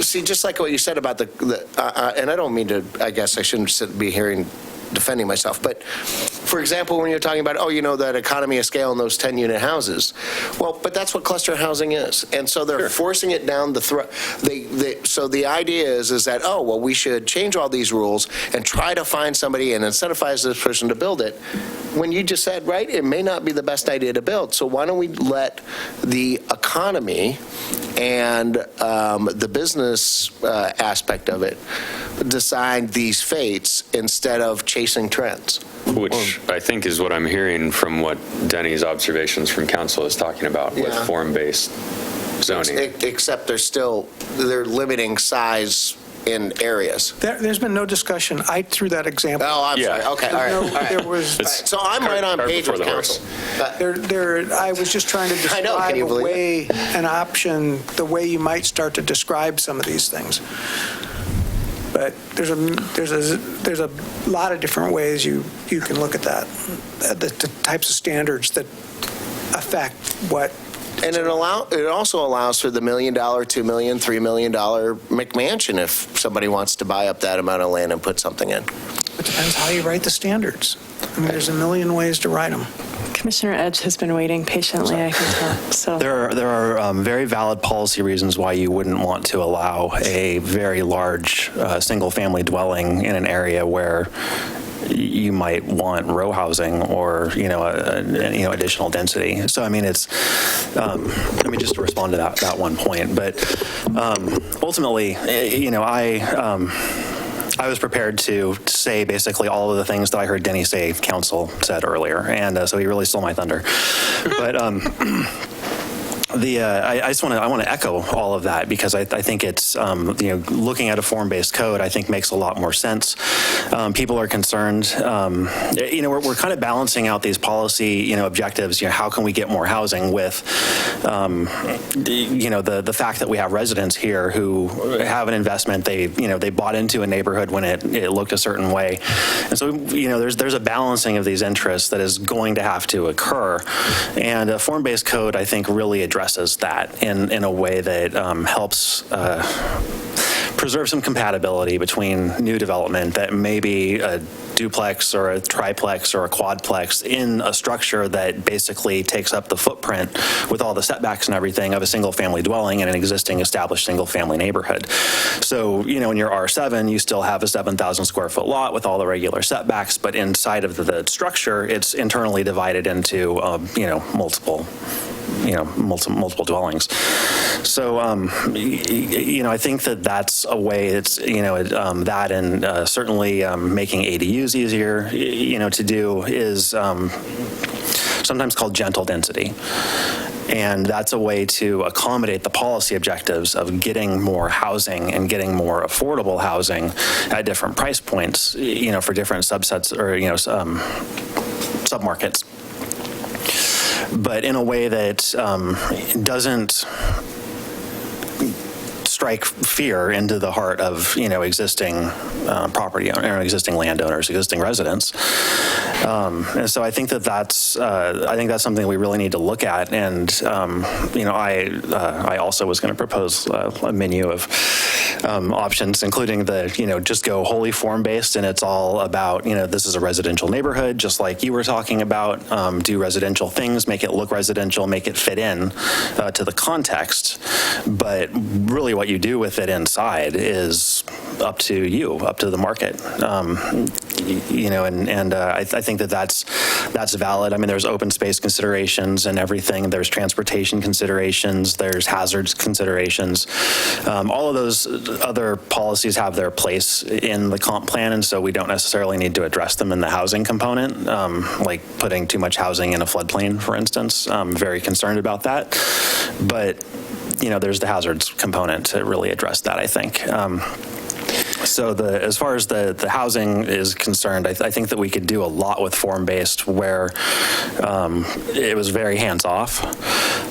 see, just like what you said about and I don't mean to, I guess I shouldn't be here defending myself, but for example, when you're talking about, that economy of scale in those 10-unit houses, well, but that's what cluster housing is. And so they're forcing it down the throat. So the idea is that, we should change all these rules and try to find somebody and incentivize this person to build it. When you just said, right, it may not be the best idea to build. So why don't we let the economy and the business aspect of it decide these fates instead of chasing trends? Which I think is what I'm hearing from what Denny's observations from council is talking about with Yeah. form-based zoning. Except they're limiting size in areas. there's been no discussion. I threw that example. Oh, I'm sorry. Yeah. Okay, all right. No, All right. there was, So I'm right on Cart page before with the horse. council. I was just trying to I know, can describe you a believe way, an option, the way you might start to describe some of these things. But there's a lot of different ways you can look at that, the types of standards that affect what. And it also allows for the $1 million, $2 million, $3 million McMansion if somebody wants to buy up that amount of land and put something in. It depends how you write the standards. I mean, there's a million ways to write them. Commissioner Edge has been waiting patiently, I can tell. So There are very valid policy reasons why you wouldn't want to allow a very large single-family dwelling in an area where you might want row housing or additional density. So I mean, it's just to respond to that one point. But ultimately, I was prepared to say basically all of the things that I heard Denny say council said earlier, and so he really stole my thunder. But I want to echo all of that because I think it's looking at a form-based code I think makes a lot more sense. People are concerned. We're kind of balancing out these policy objectives. How can we get more housing with the fact that we have residents here who have an investment. They bought into a neighborhood when it looked a certain way, and so there's a balancing of these interests that is going to have to occur, and a form-based code I think really addresses that in a way that helps preserve some compatibility between new development that may be a duplex or a triplex or a quadplex in a structure that basically takes up the footprint with all the setbacks and everything of a single-family dwelling in an existing established single-family neighborhood. So, in your R7, you still have a 7,000 square foot lot with all the regular setbacks, but inside of the structure, it's internally divided into, multiple multiple dwellings. So, I think that's a way. It's that, and certainly making ADUs easier, to do is sometimes called gentle density. And that's a way to accommodate the policy objectives of getting more housing and getting more affordable housing at different price points, for different subsets or, submarkets. But in a way that doesn't strike fear into the heart of, existing property or existing landowners, existing residents. And so I think that's something we really need to look at. And, I also was going to propose a menu of options, including the, just go wholly form-based, and it's all about, this is a residential neighborhood, just like you were talking about, do residential things, make it look residential, make it fit in to the context. But really what you do with it inside is up to you, up to the market. I think that's valid. I mean, there's open space considerations and everything. There's transportation considerations. There's hazards considerations. All of those other policies have their place in the comp plan, and so we don't necessarily need to address them in the housing component, like putting too much housing in a floodplain, for instance. I'm very concerned about that. But, there's the hazards component to really address that, I think. So as far as the housing is concerned, I think that we could do a lot with form-based where it was very hands-off.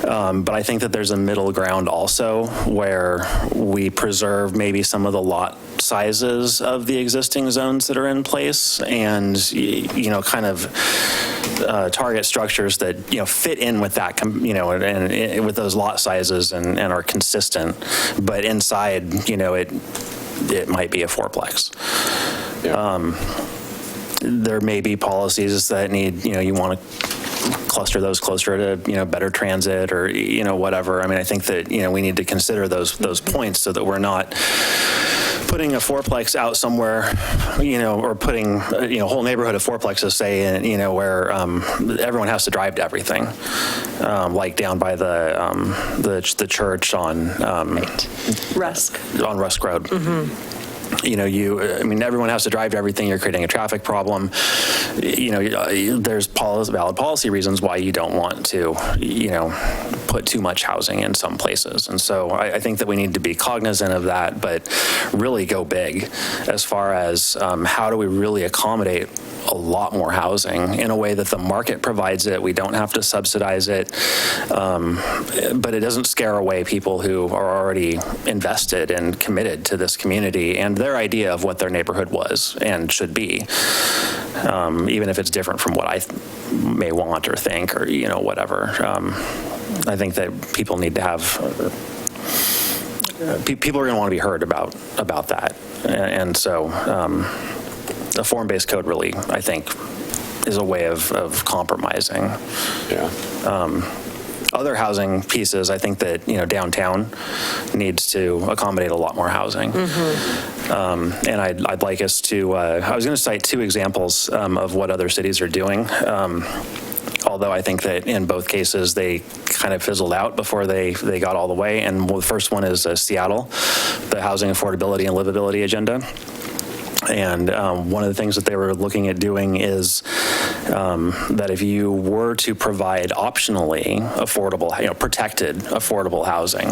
But I think that there's a middle ground also where we preserve maybe some of the lot sizes of the existing zones that are in place and, kind of target structures that, fit in with that, and with those lot sizes and are consistent. But inside, it might be a fourplex. Yeah. There may be policies that need, you want to cluster those closer to, better transit or, whatever. I mean, I think that, we need to consider those points so that we're not putting a fourplex out somewhere, or putting, a whole neighborhood of fourplexes, say, where everyone has to drive to everything, like down by the church on Rusk. On Rusk Road. Mm-hmm. Everyone has to drive to everything. You're creating a traffic problem. There's valid policy reasons why you don't want to, put too much housing in some places. And so I think that we need to be cognizant of that, but really go big as far as how do we really accommodate a lot more housing in a way that the market provides it. We don't have to subsidize it, but it doesn't scare away people who are already invested and committed to this community and their idea of what their neighborhood was and should be, even if it's different from what I may want or think or, whatever. I think that people need to have, people are going to want to be heard about that. And so, the form-based code really, I think, is a way of compromising. Yeah. Other housing pieces, I think that, downtown needs to accommodate a lot more housing. Mm-hmm. And I'd like us to, I was going to cite two examples of what other cities are doing. Although I think that in both cases, they kind of fizzled out before they got all the way. And the first one is Seattle, the housing affordability and livability agenda. And one of the things that they were looking at doing is that if you were to provide optionally affordable, protected affordable housing,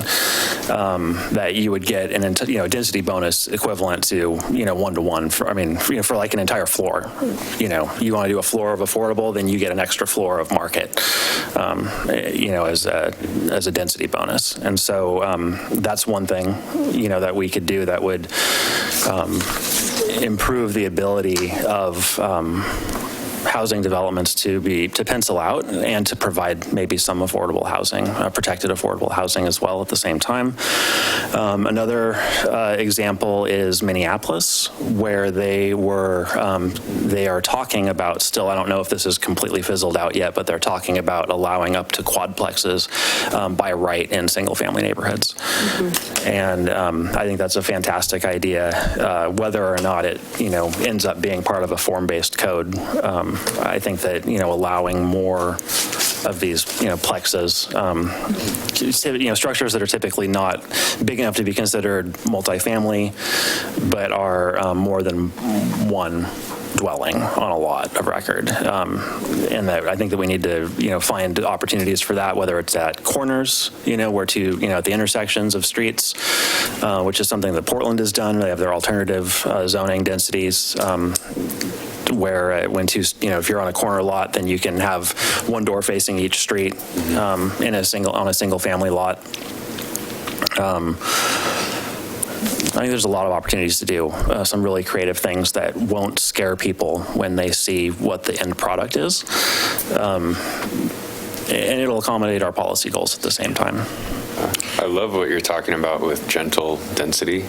that you would get a density bonus equivalent to, 1-to-1 for like an entire floor. You want to do a floor of affordable, then you get an extra floor of market, as a density bonus. And so that's one thing, that we could do that would improve the ability of housing developments to pencil out and to provide maybe some affordable housing, protected affordable housing as well at the same time. Another example is Minneapolis, where they are talking about still, I don't know if this is completely fizzled out yet, but they're talking about allowing up to quadplexes by right in single family neighborhoods. Mm-hmm. And I think that's a fantastic idea, whether or not it, ends up being part of a form-based code. I think that, allowing more plexes, structures that are typically not big enough to be considered multifamily, but are more than one dwelling on a lot of record. And that I think that we need to, find opportunities for that, whether it's at corners, where to, at the intersections of streets, which is something that Portland has done. They have their alternative zoning densities. Where if you're on a corner lot, then you can have one door facing each street on a single family lot. I think there's a lot of opportunities to do some really creative things that won't scare people when they see what the end product is. And it'll accommodate our policy goals at the same time. I love what you're talking about with gentle density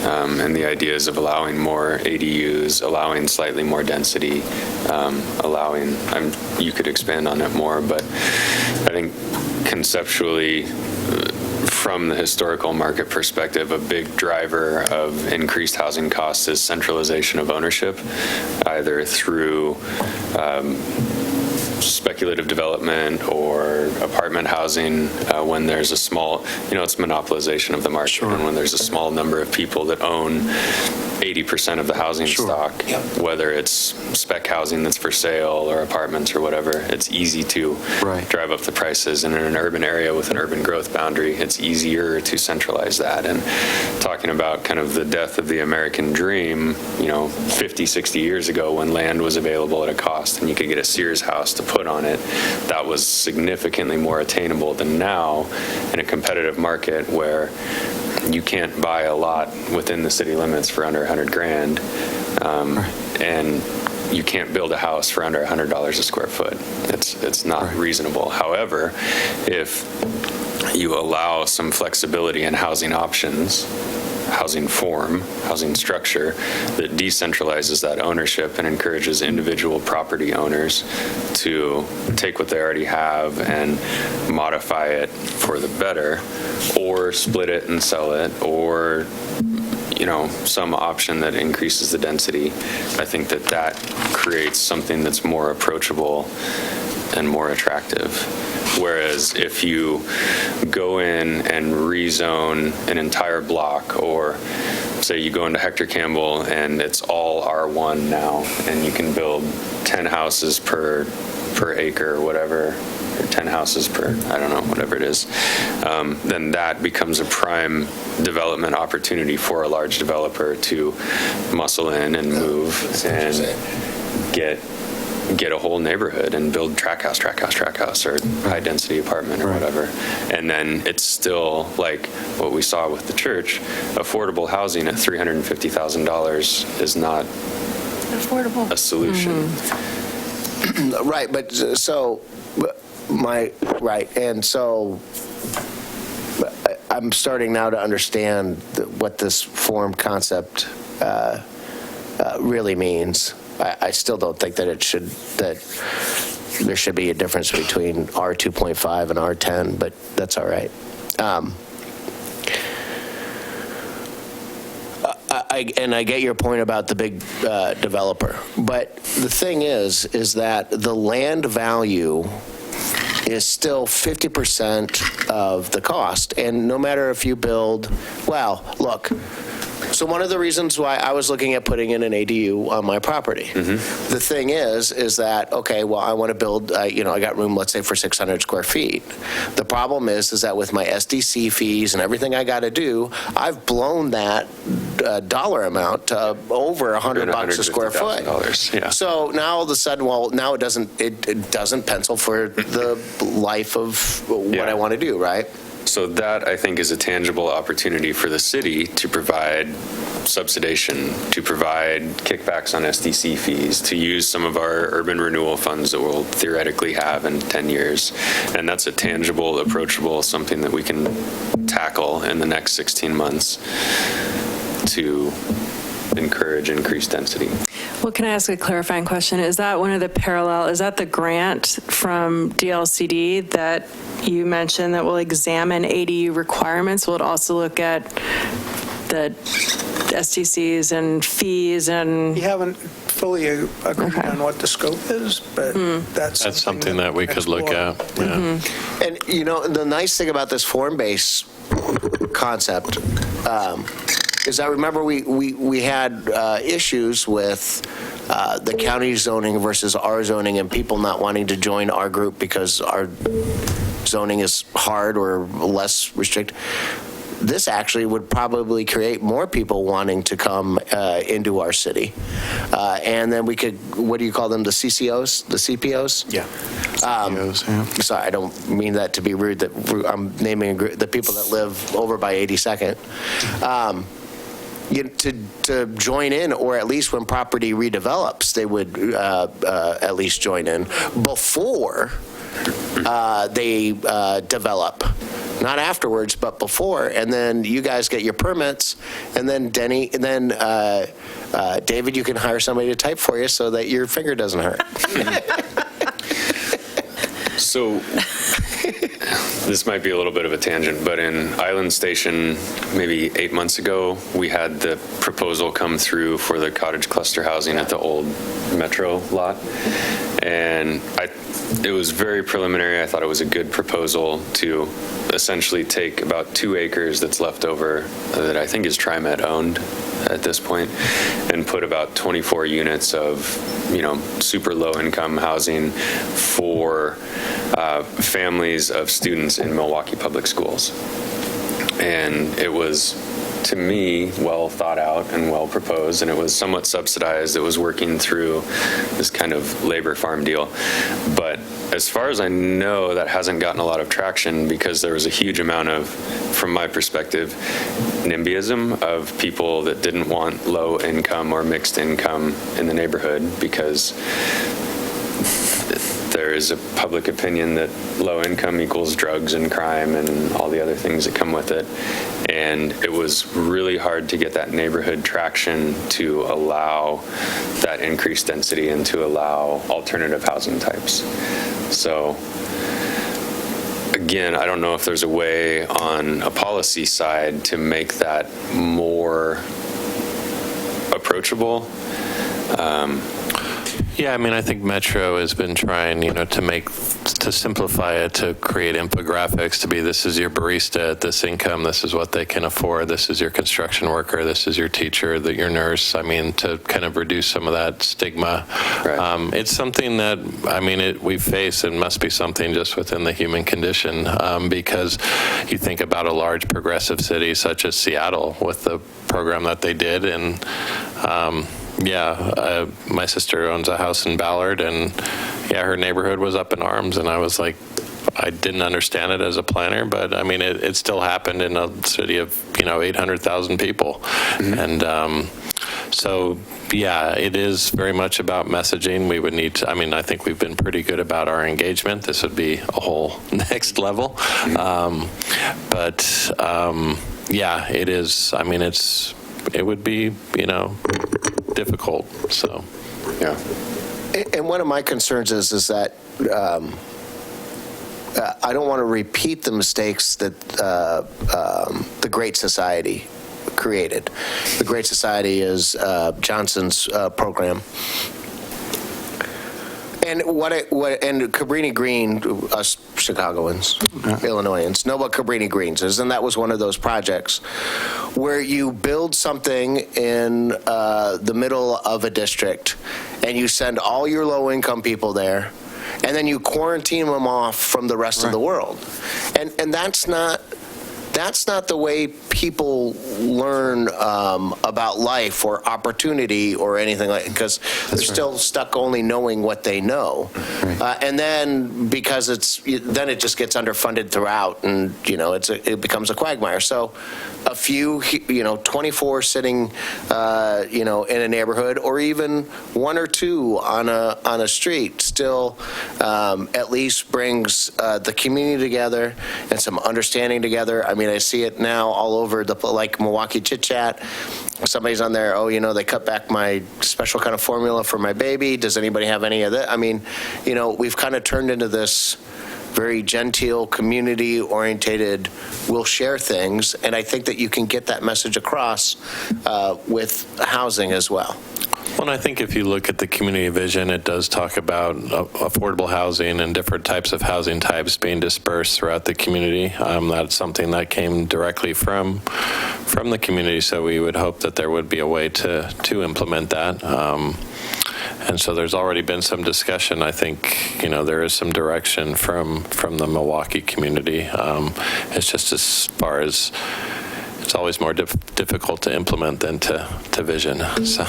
and the ideas of allowing more ADUs, allowing slightly more density, you could expand on it more, but I think conceptually, from the historical market perspective, a big driver of increased housing costs is centralization of ownership, either through speculative development or apartment housing when there's a small, it's monopolization of the market. Sure. And when there's a small number of people that own 80% of the housing stock, whether it's spec housing that's for sale or apartments or whatever, it's easy to drive up the prices. And in an urban area with an urban growth boundary, it's easier to centralize that. And talking about kind of the death of the American dream, 50, 60 years ago when land was available at a cost and you could get a Sears house to put on it, that was significantly more attainable than now in a competitive market where you can't buy a lot within the city limits for under $100,000, and you can't build a house for under $100 a square foot. It's not reasonable. However, if you allow some flexibility in housing options, housing form, housing structure that decentralizes that ownership and encourages individual property owners to take what they already have and modify it for the better, or split it and sell it, or some option that increases the density, I think that creates something that's more approachable and more attractive. Whereas if you go in and rezone an entire block, or say you go into Hector Campbell and it's all R1 now, and you can build 10 houses per acre or whatever, or 10 houses per, I don't know, whatever it is, then that becomes a prime development opportunity for a large developer to muscle in and move and get a whole neighborhood and build track house, or high density apartment or whatever. And then it's still like what we saw with the church, affordable housing at $350,000 is not affordable a solution. Right, but so and so I'm starting now to understand what this form concept really means. I still don't think that there should be a difference between R2.5 and R10, but that's all right. I get your point about the big developer, but the thing is that the land value is still 50% of the cost, and no matter if you build, look. So one of the reasons why I was looking at putting in an ADU on my property, the thing is that, okay, well, I want to build, I got room, let's say, for 600 square feet. The problem is that with my SDC fees and everything I got to do, I've blown that dollar amount to over $100 a square foot. Yeah. So now all of a sudden, now it doesn't pencil for the life of what I want to do, right? So that, I think, is a tangible opportunity for the city to provide subsidization, to provide kickbacks on SDC fees, to use some of our urban renewal funds that we'll theoretically have in 10 years. And that's a tangible, approachable, something that we can tackle in the next 16 months to encourage increased density. Well, can I ask a clarifying question? Is that the grant from DLCD that you mentioned that will examine ADU requirements? Will it also look at the STCs and fees and? fully agreed on what the scope is, but that's something that we could look explore. at. Yeah. And, the nice thing about this form-based concept is I remember we had issues with the county zoning versus our zoning and people not wanting to join our group because our zoning is hard or less restricted. This actually would probably create more people wanting to come into our city. And then we could, what do you call them, the CCOs, the CPOs? Yeah. CPOs, yeah. Sorry, I don't mean that to be rude, that I'm naming the people that live over by 82nd. To join in, or at least when property redevelops, they would at least join in before they develop. Not afterwards, but before, and then you guys get your permits, and then David, you can hire somebody to type for you so that your finger doesn't hurt. So this might be a little bit of a tangent, but in Island Station, maybe 8 months ago, we had the proposal come through for the cottage cluster housing at the old Metro lot. And it was very preliminary. I thought it was a good proposal to essentially take about 2 acres that's left over that I think is TriMet owned at this point, and put about 24 units of, super low income housing for families of students in Milwaukee Public Schools. And it was, to me, well thought out and well proposed, and it was somewhat subsidized. It was working through this kind of labor farm deal. But as far as I know, that hasn't gotten a lot of traction because there was a huge amount of, from my perspective, NIMBYism of people that didn't want low income or mixed income in the neighborhood because there is a public opinion that low income equals drugs and crime and all the other things that come with it. And it was really hard to get that neighborhood traction to allow that increased density and to allow alternative housing types. So again, I don't know if there's a way on a policy side to make that more approachable. Yeah, I think Metro has been trying, to simplify it, to create infographics, to be, this is your barista at this income, this is what they can afford, this is your construction worker, this is your teacher, your nurse, to kind of reduce some of that stigma. Right. It's something that, we face and must be something just within the human condition, because you think about a large progressive city such as Seattle with the program that they did, and my sister owns a house in Ballard, and her neighborhood was up in arms, and I was like, I didn't understand it as a planner, but it still happened in a city of 800,000 people, and it is very much about messaging. We would need to, I think we've been pretty good about our engagement. This would be a whole next level, it is. It would be difficult. So, yeah. And one of my concerns is that I don't want to repeat the mistakes that the Great Society created. The Great Society is Johnson's program. And and Cabrini Green, us Chicagoans, Illinoisans, know what Cabrini Greens is, and that was one of those projects where you build something in the middle of a district, and you send all your low-income people there, and then you quarantine them off from the rest of the world, and that's not the way people learn about life or opportunity or anything like, because they're still stuck only knowing what they know. Right. And then because it just gets underfunded throughout, and it becomes a quagmire. So a few, 24 sitting, in a neighborhood, or even 1 or 2 on a street, still at least brings the community together and some understanding together. I see it now all over like Milwaukee Chit Chat. Somebody's on there, they cut back my special kind of formula for my baby. Does anybody have any of that? We've kind of turned into this very genteel, community-orientated, we'll share things, and I think that you can get that message across with housing as well. Well, and I think if you look at the community vision, it does talk about affordable housing and different types of housing types being dispersed throughout the community. That's something that came directly from the community, so we would hope that there would be a way to implement that. And so there's already been some discussion. I think, there is some direction from the Milwaukee community. It's just as far as it's always more difficult to implement than to vision. So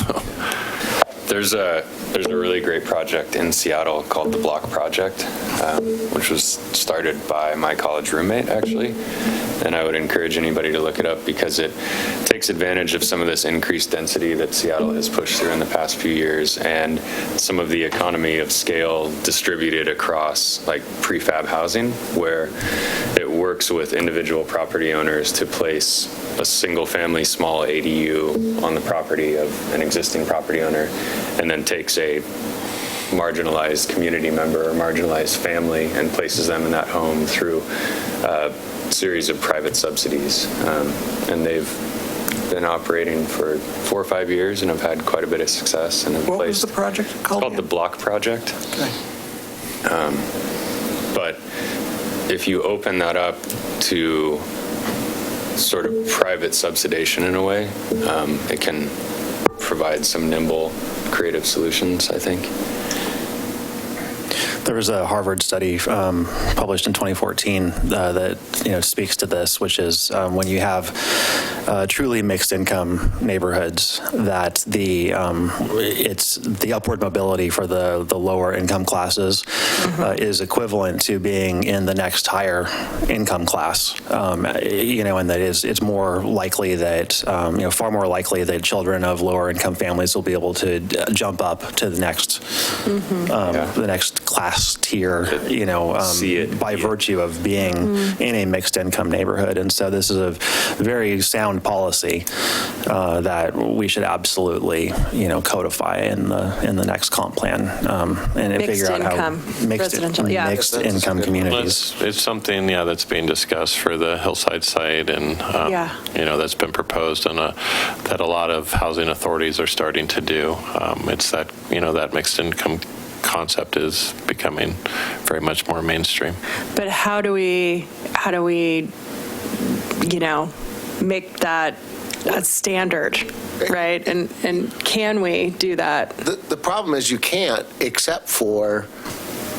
There's a really great project in Seattle called the Block Project, which was started by my college roommate, actually. And I would encourage anybody to look it up because it takes advantage of some of this increased density that Seattle has pushed through in the past few years and some of the economy of scale distributed across like prefab housing, where it works with individual property owners to place a single-family small ADU on the property of an existing property owner, and then takes a marginalized community member or marginalized family and places them in that home through a series of private subsidies. And they've been operating for 4 or 5 years and have had quite a bit of success. And have What was placed, the project called? It's called the Block Project. Okay. But if you open that up to sort of private subsidization in a way, it can provide some nimble, creative solutions, I think. There was a Harvard study published in 2014 that speaks to this, which is when you have truly mixed income neighborhoods, that it's the upward mobility for the lower income classes is equivalent to being in the next higher income class, and that it's more likely that far more likely that children of lower income families will be able to jump up to the next the next class tier, by virtue of being in a mixed income neighborhood. And so this is a very sound policy that we should absolutely, codify in the next comp plan and figure out how mixed income communities. It's something, that's being discussed for the Hillside site, and that's been proposed, and that a lot of housing authorities are starting to do. It's that that mixed income concept is becoming very much more mainstream. But how do we make that a standard, right? And can we do that? The problem is you can't, except for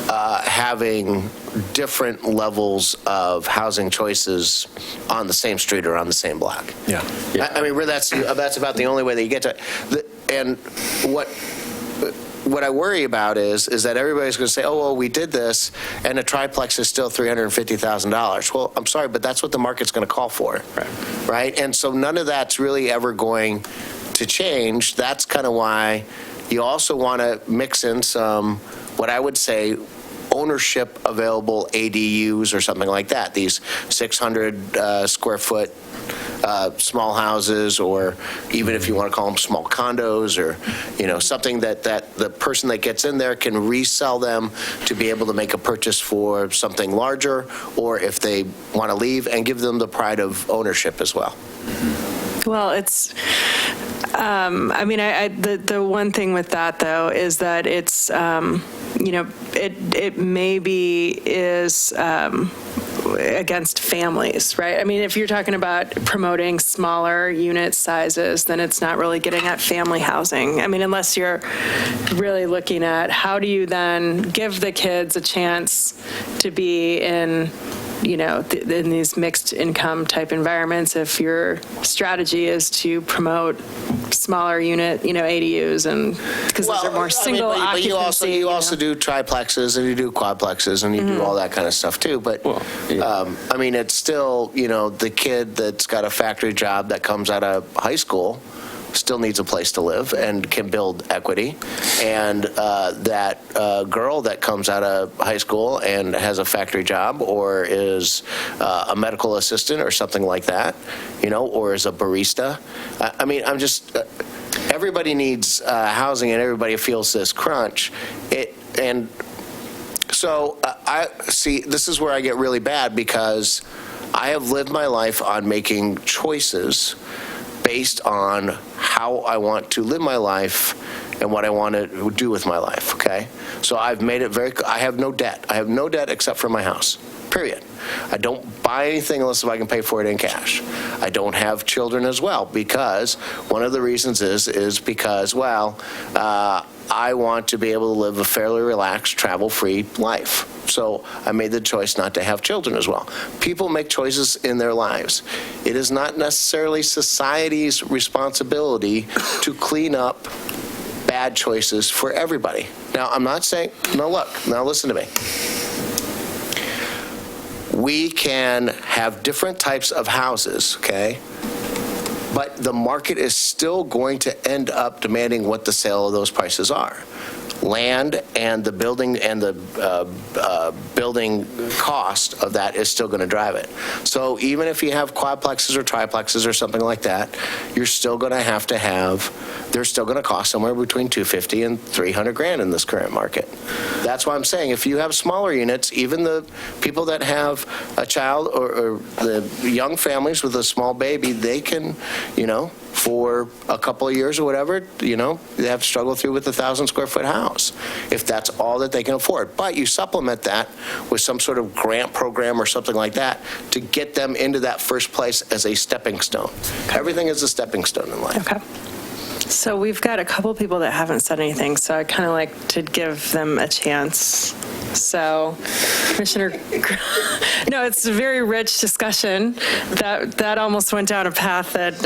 having different levels of housing choices on the same street or on the same block. Yeah. I mean, that's about the only way that you get to it. And what I worry about is that everybody's going to say, oh, well, we did this, and a triplex is still $350,000. Well, I'm sorry, but that's what the market's going to call for, right? And so none of that's really ever going to change. That's kind of why you also want to mix in some, what I would say, ownership available ADUs or something like that, these 600 square foot small houses, or even if you want to call them small condos, or something that the person that gets in there can resell them to be able to make a purchase for something larger, or if they want to leave, and give them the pride of ownership as well. Well, it's, the one thing with that, though, is that it's, it maybe is against families, right? I mean, if you're talking about promoting smaller unit sizes, then it's not really getting at family housing. I mean, unless you're really looking at how do you then give the kids a chance to be in in these mixed income type environments, if your strategy is to promote smaller unit, ADUs, and because those are more single occupancy. But you also do triplexes, and you do quadplexes, and you do all that kind of stuff too. But it's still, the kid that's got a factory job that comes out of high school still needs a place to live and can build equity, and that girl that comes out of high school and has a factory job, or is a medical assistant or something like that, or is a barista. Everybody needs housing, and everybody feels this crunch. So I see, this is where I get really bad, because I have lived my life on making choices based on how I want to live my life and what I want to do with my life, okay? So I've made it I have no debt. I have no debt except for my house, period. I don't buy anything unless if I can pay for it in cash. I don't have children as well, because one of the reasons is because, well, I want to be able to live a fairly relaxed, travel-free life. So I made the choice not to have children as well. People make choices in their lives. It is not necessarily society's responsibility to clean up bad choices for everybody. Now, I'm not saying, no, look, now listen to me. We can have different types of houses, okay? But the market is still going to end up demanding what the sale of those prices are. Land and the building and the building cost of that is still going to drive it. So even if you have quadplexes or triplexes or something like that, you're still going to have, they're still going to cost somewhere between $250 and $300 in this current market. That's why I'm saying if you have smaller units, even the people that have a child or the young families with a small baby, they can, for a couple of years or whatever, they have to struggle through with a 1,000-square-foot house, if that's all that they can afford. But you supplement that with some sort of grant program or something like that to get them into that first place as a stepping stone. Everything is a stepping stone in life. Okay. So we've got a couple people that haven't said anything, so I'd kind of like to give them a chance. So, Commissioner, no, it's a very rich discussion. That almost went down a path that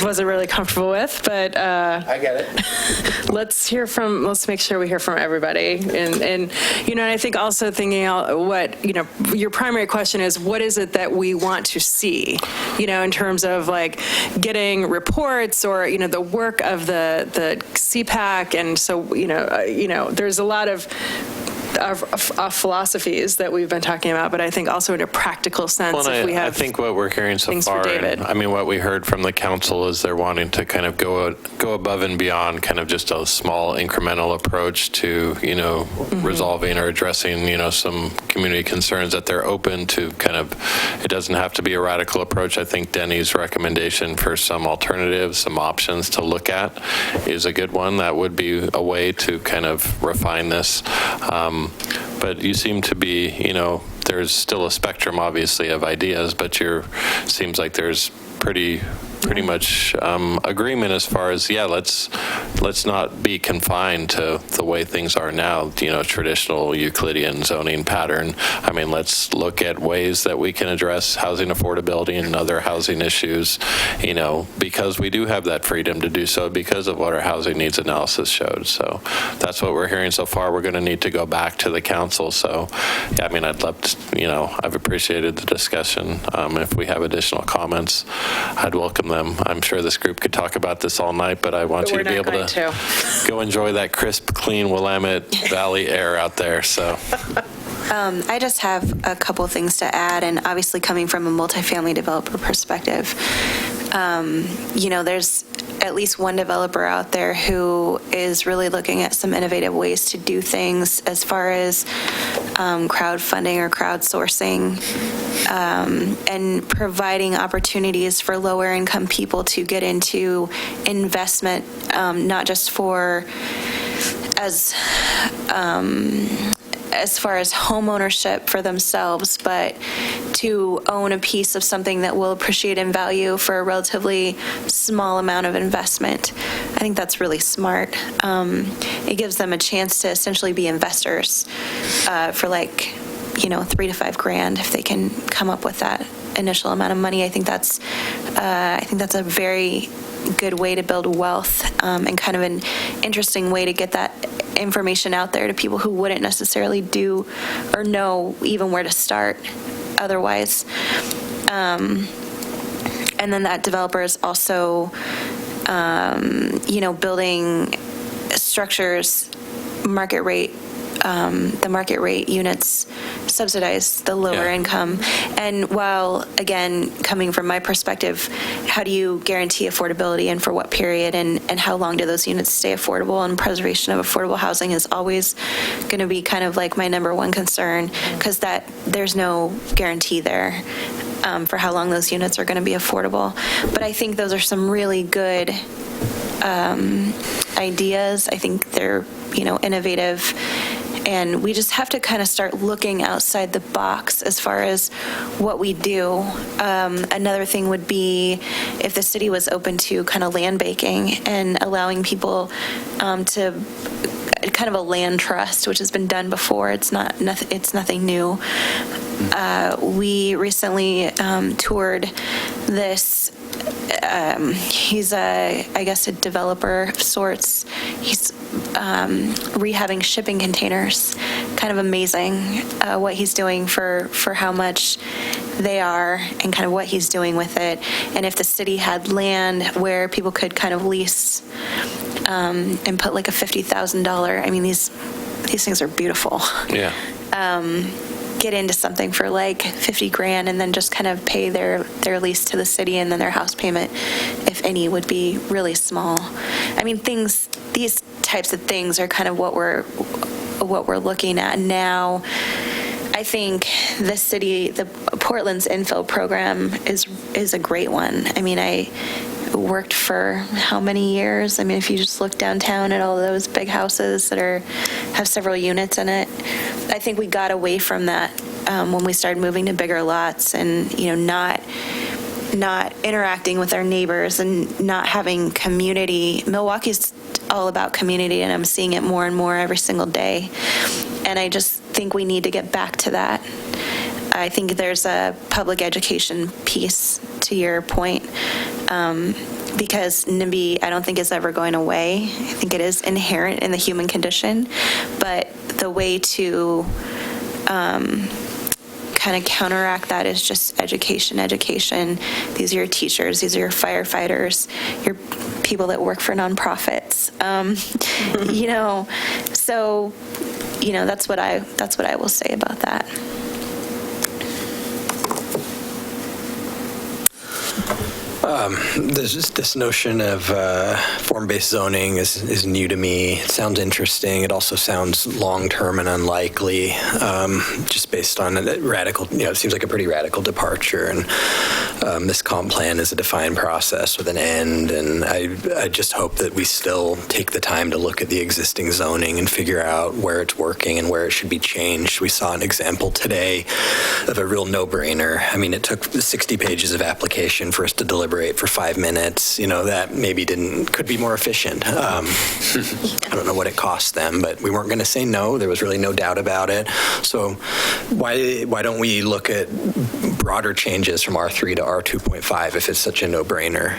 wasn't really comfortable with, but I get it. let's make sure we hear from everybody. And I think also thinking out what, your primary question is, what is it that we want to see, in terms of like getting reports or, the work of the CPAC. And so, there's a lot of philosophies that we've been talking about, but I think also in a practical sense, well, if we have I think what we're hearing so things for far, David. what we heard from the council is they're wanting to kind of go above and beyond kind of just a small incremental approach to, resolving or addressing, some community concerns that they're open to kind of, it doesn't have to be a radical approach. I think Denny's recommendation for some alternatives, some options to look at is a good one. That would be a way to kind of refine this. But you seem to be, there's still a spectrum, obviously, of ideas, but seems like there's pretty much agreement as far as, let's not be confined to the way things are now, traditional Euclidean zoning pattern. Let's look at ways that we can address housing affordability and other housing issues, because we do have that freedom to do so because of what our housing needs analysis showed. So that's what we're hearing so far. We're going to need to go back to the council. So, I'd love to, I've appreciated the discussion. If we have additional comments, I'd welcome them. I'm sure this group could talk about this all night, but I want you to be able to go enjoy that crisp, clean Willamette Valley air out there. So. I just have a couple things to add, and obviously coming from a multifamily developer perspective, there's at least one developer out there who is really looking at some innovative ways to do things as far as crowdfunding or crowdsourcing, and providing opportunities for lower income people to get into investment, not just as far as home ownership for themselves, but to own a piece of something that will appreciate in value for a relatively small amount of investment. I think that's really smart. It gives them a chance to essentially be investors for $3,000 to $5,000 if they can come up with that initial amount of money. I think that's a very good way to build wealth, and kind of an interesting way to get that information out there to people who wouldn't necessarily do or know even where to start otherwise. And then that developer is also, building structures, market rate, the market rate units subsidize the lower income. And while, again, coming from my perspective, how do you guarantee affordability and for what period, and how long do those units stay affordable? And preservation of affordable housing is always going to be kind of like my number one concern, because there's no guarantee there for how long those units are going to be affordable. But I think those are some really good ideas. I think they're, innovative. And we just have to kind of start looking outside the box as far as what we do. Another thing would be if the city was open to kind of land banking and allowing people to kind of a land trust, which has been done before. It's nothing new. We recently toured this. He's I guess a developer of sorts. He's rehabbing shipping containers. Kind of amazing what he's doing for how much they are and kind of what he's doing with it. And if the city had land where people could kind of lease and put like a $50,000, I mean, these things are beautiful. Yeah. Get into something for like 50 grand and then just kind of pay their lease to the city, and then their house payment, if any, would be really small. I mean, these types of things are kind of what we're looking at now. I think the Portland's infill program is a great one. I mean, I worked for how many years? I mean, if you just look downtown at all those big houses that have several units in it, I think we got away from that when we started moving to bigger lots and, not interacting with our neighbors and not having community. Milwaukee's all about community, and I'm seeing it more and more every single day. And I just think we need to get back to that. I think there's a public education piece to your point, because NIMBY I don't think is ever going away. I think it is inherent in the human condition, but the way to kind of counteract that is just education. These are your teachers, these are your firefighters, your people that work for nonprofits. So that's what I will say about that. This notion of form-based zoning is new to me. It sounds interesting. It also sounds long-term and unlikely, just based on a radical, it seems like a pretty radical departure. And this comp plan is a defined process with an end. And I just hope that we still take the time to look at the existing zoning and figure out where it's working and where it should be changed. We saw an example today of a real no-brainer. I mean, it took 60 pages of application for us to deliberate for 5 minutes. That maybe could be more efficient. I don't know what it cost them, but we weren't going to say no. There was really no doubt about it. So why don't we look at broader changes from R3 to R2.5 if it's such a no-brainer?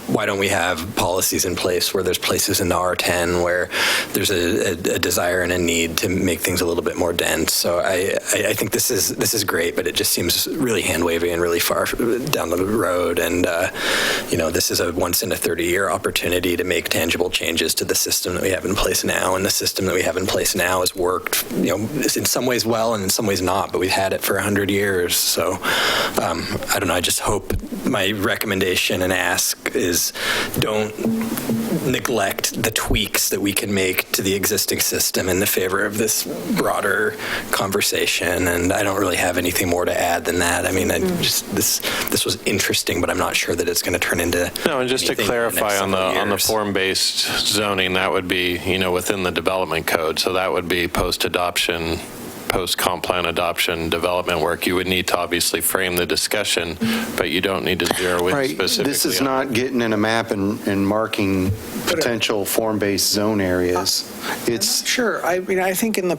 Why don't we have policies in place where there's places in the R10 where there's a desire and a need to make things a little bit more dense? So I think this is great, but it just seems really hand-wavy and really far down the road. And this is a once in a 30-year opportunity to make tangible changes to the system that we have in place now. And the system that we have in place now has worked, in some ways well and in some ways not, but we've had it for 100 years. So I don't know. I just hope my recommendation and ask is don't neglect the tweaks that we can make to the existing system in the favor of this broader conversation. And I don't really have anything more to add than that. I mean, this was interesting, but I'm not sure that it's going to turn into. No, and just to clarify on the form-based zoning, that would be, within the development code. So that would be post-adoption, post-comp plan adoption development work. You would need to obviously frame the discussion, but you don't need to zero in specifically. This is not getting in a map and marking potential form-based zone areas. It's Sure. I mean, I think in the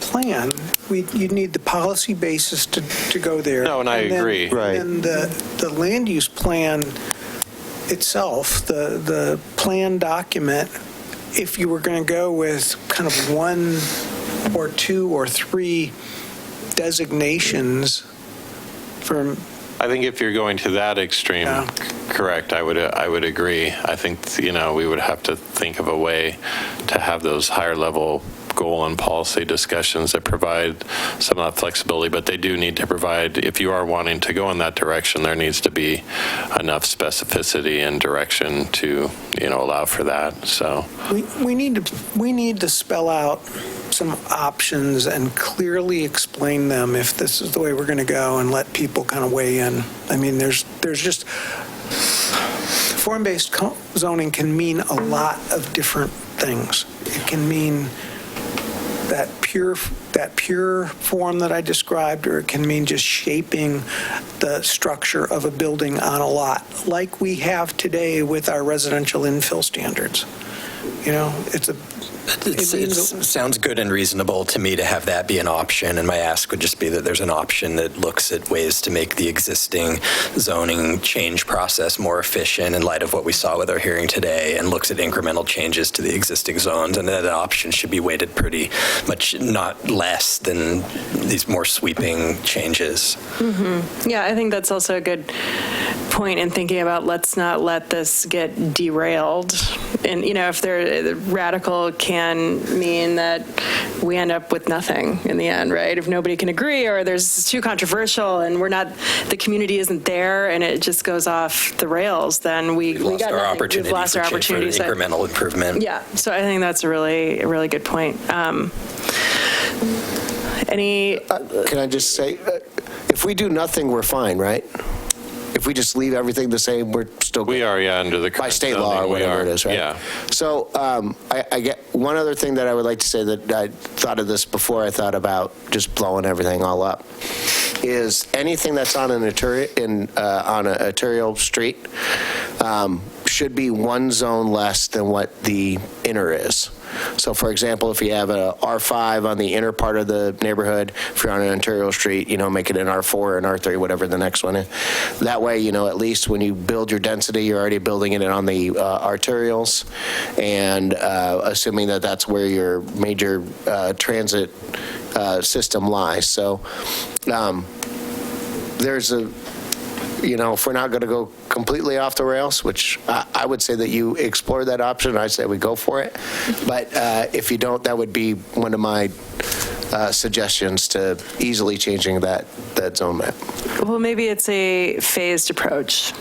plan, you'd need the policy basis to go there. No, and I agree. Right. And the land use plan itself, the plan document, if you were going to go with kind of one or two or three designations from. I think if you're going to that extreme, correct, I would agree. I think, we would have to think of a way to have those higher level goal and policy discussions that provide some of that flexibility, but they do need to provide, if you are wanting to go in that direction, there needs to be enough specificity and direction to, allow for that. So We need to spell out some options and clearly explain them if this is the way we're going to go, and let people kind of weigh in. I mean, there's just form-based zoning can mean a lot of different things. It can mean that pure form that I described, or it can mean just shaping the structure of a building on a lot, like we have today with our residential infill standards. You know, It sounds good and reasonable to me to have that be an option, and my ask would just be that there's an option that looks at ways to make the existing zoning change process more efficient in light of what we saw with our hearing today, and looks at incremental changes to the existing zones, and that option should be weighted pretty much not less than these more sweeping changes. Mm-hmm. Yeah, I think that's also a good point in thinking about let's not let this get derailed. And, you know, if they're radical can mean that we end up with nothing in the end, right? If nobody can agree, or there's too controversial and the community isn't there and it just goes off the rails, then we lost got our nothing. opportunity We've lost our for opportunity. incremental improvement. Yeah, so I think that's a really good point. Can I just say, if we do nothing, we're fine, right? If we just leave everything the same, we're still good. We are, yeah, under the current By state law or zoning, we whatever are, it is, right? Yeah. So I get one other thing that I would like to say that I thought of this before I thought about just blowing everything all up, is anything that's on an arterial street should be one zone less than what the inner is. So, for example, if you have a R5 on the inner part of the neighborhood, if you're on an arterial street, you know, make it an R4 or an R3, whatever the next one is. That way, you know, at least when you build your density, you're already building it on the arterials, and assuming that that's where your major transit system lies. So there's a, you know, if we're not going to go completely off the rails, which I would say that you explore that option, I say we go for it. But if you don't, that would be one of my suggestions to easily changing that zone map. Well, maybe it's a phased approach,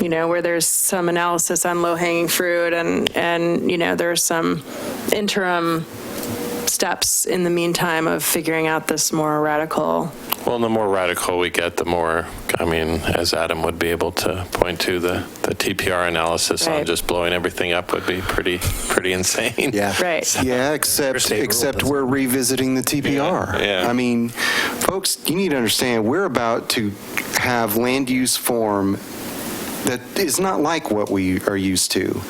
you know, where there's some analysis on low-hanging fruit and you know, there's some interim steps in the meantime of figuring out this more radical. Well, the more radical we get, the more, I mean, as Adam would be able to point to, the TPR analysis on just blowing everything up would be pretty insane. Yeah. Right. Yeah, except we're revisiting the TPR. Yeah. I mean, folks, you need to understand, we're about to have land use form that is not like what we are used to.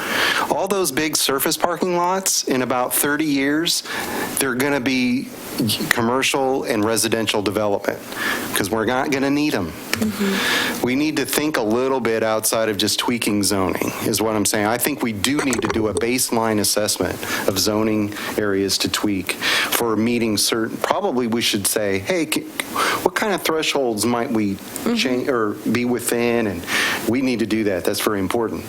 All those big surface parking lots, in about 30 years, they're going to be commercial and residential development, because we're not going to need them. Mm-hmm. We need to think a little bit outside of just tweaking zoning, is what I'm saying. I think we do need to do a baseline assessment of zoning areas to tweak for meeting certain, probably we should say, hey, what kind of thresholds might we change or be within? And we need to do that. That's very important.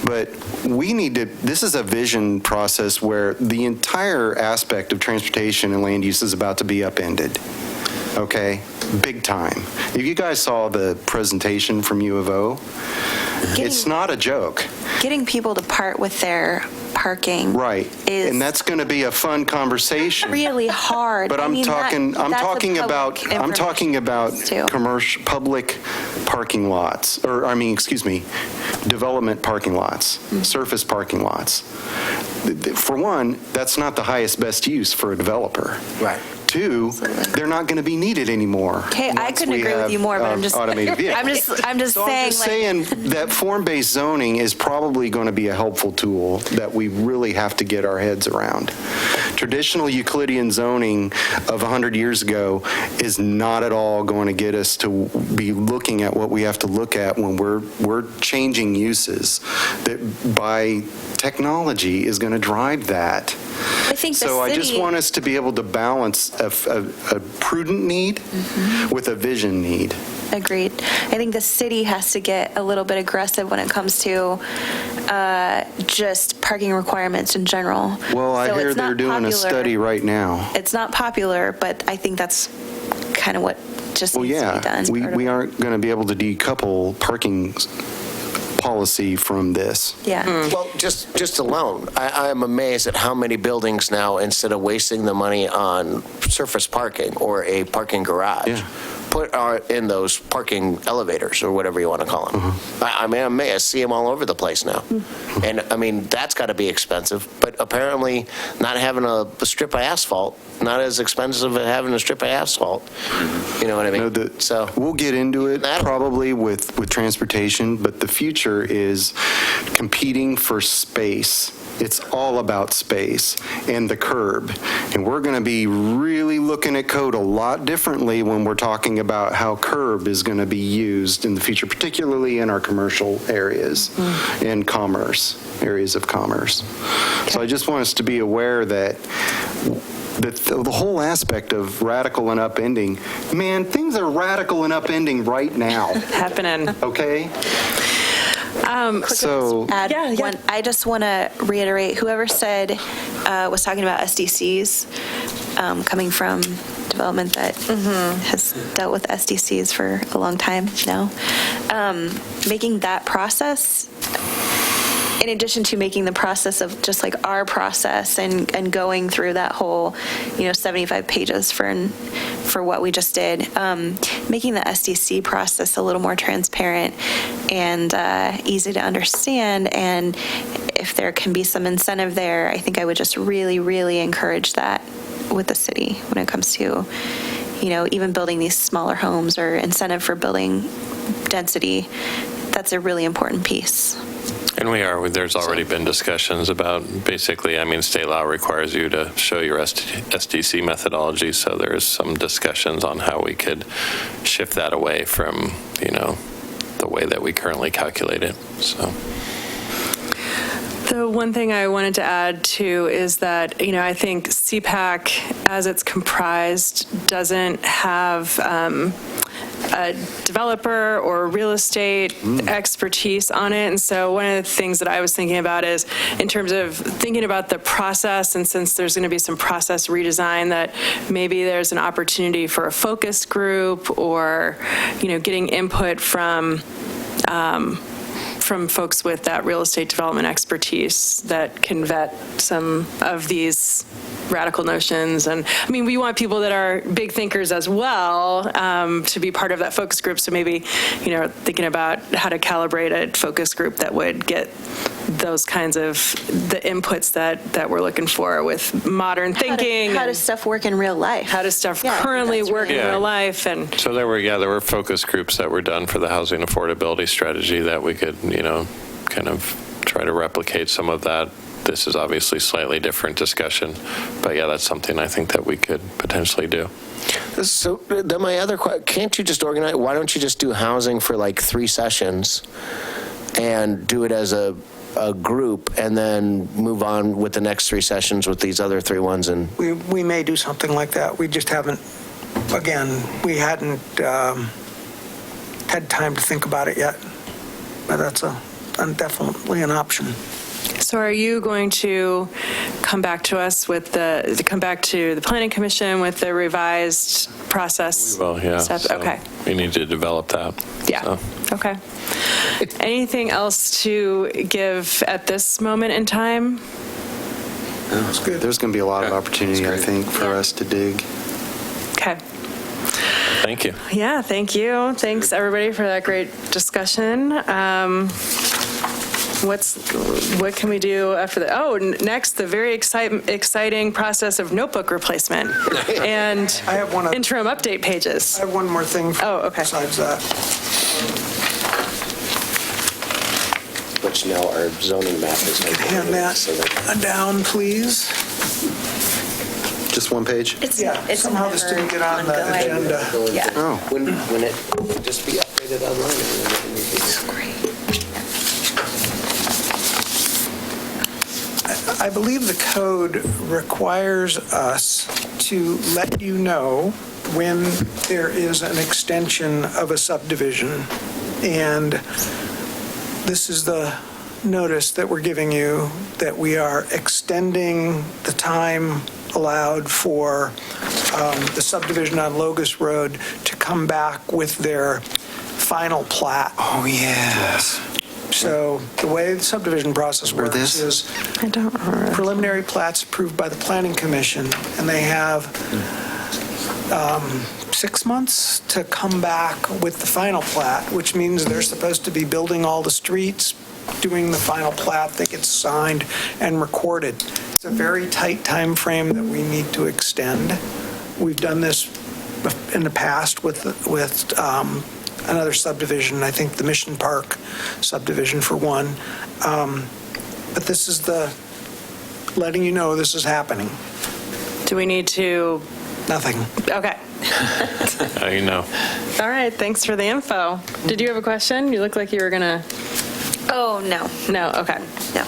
But we need to, this is a vision process where the entire aspect of transportation and land use is about to be upended. Okay? Big time. If you guys saw the presentation from U of O, it's not a joke. Getting people to part with their parking. Right. And that's going to be a fun conversation. Really hard. But I'm talking about too. commercial public parking lots, or I mean, excuse me, development parking lots, surface parking lots. For one, that's not the highest best use for a developer. Right. Two, they're not going to be needed anymore. Okay, I couldn't agree with you more, but I'm just automated vehicles. I'm just So saying. I'm just saying that form-based zoning is probably going to be a helpful tool that we really have to get our heads around. Traditional Euclidean zoning of 100 years ago is not at all going to get us to be looking at what we have to look at when we're changing uses. That by technology is going to drive that. I think so I just want us to be able to balance a prudent need with a vision need. Agreed. I think the city has to get a little bit aggressive when it comes to just parking requirements in general. Well, I So hear it's not they're doing a popular. study right now. It's not popular, but I think that's kind of what just Well, needs to yeah, be done. we aren't going to be able to decouple parking policy from this. Yeah. Well, just alone, I am amazed at how many buildings now, instead of wasting the money on surface parking or a parking garage, put in those parking elevators or whatever you want to call them. I mean, I see them all over the place now. And I mean, that's got to be expensive, but apparently not having a strip of asphalt, not as expensive as having a strip of asphalt. You know what I mean? So we'll get into it probably with transportation, but the future is competing for space. It's all about space and the curb. And we're going to be really looking at code a lot differently when we're talking about how curb is going to be used in the future, particularly in our commercial areas and commerce, areas of commerce. So I just want us to be aware that the whole aspect of radical and upending, man, things are radical and upending right now. Happening. Okay? So One, I just want to reiterate, whoever said, was talking about SDCs, coming from development that has dealt with SDCs for a long time now, making that process, in addition to making the process of just like our process and going through that whole, 75 pages for what we just did, making the SDC process a little more transparent and easy to understand. And if there can be some incentive there, I think I would just really, really encourage that with the city when it comes to, even building these smaller homes or incentive for building density. That's a really important piece. And there's already been discussions about basically, state law requires you to show your SDC methodology, so there's some discussions on how we could shift that away from, the way that we currently calculate it, so. The one thing I wanted to add too is that, I think CPAC as it's comprised doesn't have a developer or real estate expertise on it. And so one of the things that I was thinking about is in terms of thinking about the process, and since there's going to be some process redesign, that maybe there's an opportunity for a focus group or, getting input from folks with that real estate development expertise that can vet some of these radical notions. And we want people that are big thinkers as well to be part of that focus group. So maybe, thinking about how to calibrate a focus group that would get those kinds of the inputs that we're looking for with modern thinking. How does stuff work in real life? How does stuff currently work in real life? And so there were focus groups that were done for the housing affordability strategy that we could, kind of try to replicate some of that. This is obviously slightly different discussion, but that's something I think that we could potentially do. So then my other question, can't you just organize, why don't you just do housing for like 3 sessions and do it as a group and then move on with the next 3 sessions with these other 3 ones? And we may do something like that. We just haven't, we hadn't had time to think about it yet. But that's definitely an option. so are you going to come back to us with come back to the Planning Commission with the revised process? We will, yeah. Stuff? So okay. We need to develop that. Yeah. So. Okay. Anything else to give at this moment in time? That's good. There's going to be a lot of opportunity, I think, for us to dig. Okay. Thank you. Yeah, thank you. Thanks, everybody, for that great discussion. What can we do after that? Oh, next, the very exciting process of notebook replacement and I have one interim update pages. I have one more thing okay. besides that. which now our zoning map is. Hand that down, please. Just one page? It's Somehow this didn't get on the agenda. Yeah. Oh. When it just be updated online. Great. I believe the code requires us to let you know when there is an extension of a subdivision. And this is the notice that we're giving you, that we are extending the time allowed for the subdivision on Locust Road to come back with their final plat. Oh, yeah. So the way the subdivision process works is I don't remember. preliminary plats approved by the Planning Commission, and they have 6 months to come back with the final plat, which means they're supposed to be building all the streets, doing the final plat that gets signed and recorded. It's a very tight time frame that we need to extend. We've done this in the past with another subdivision, I think the Mission Park subdivision for one. But this is letting you know this is happening. Do we need to? Nothing. Okay. You know. All right, thanks for the info. Did you have a question? You look like you were going to. Oh, no. No, okay. No.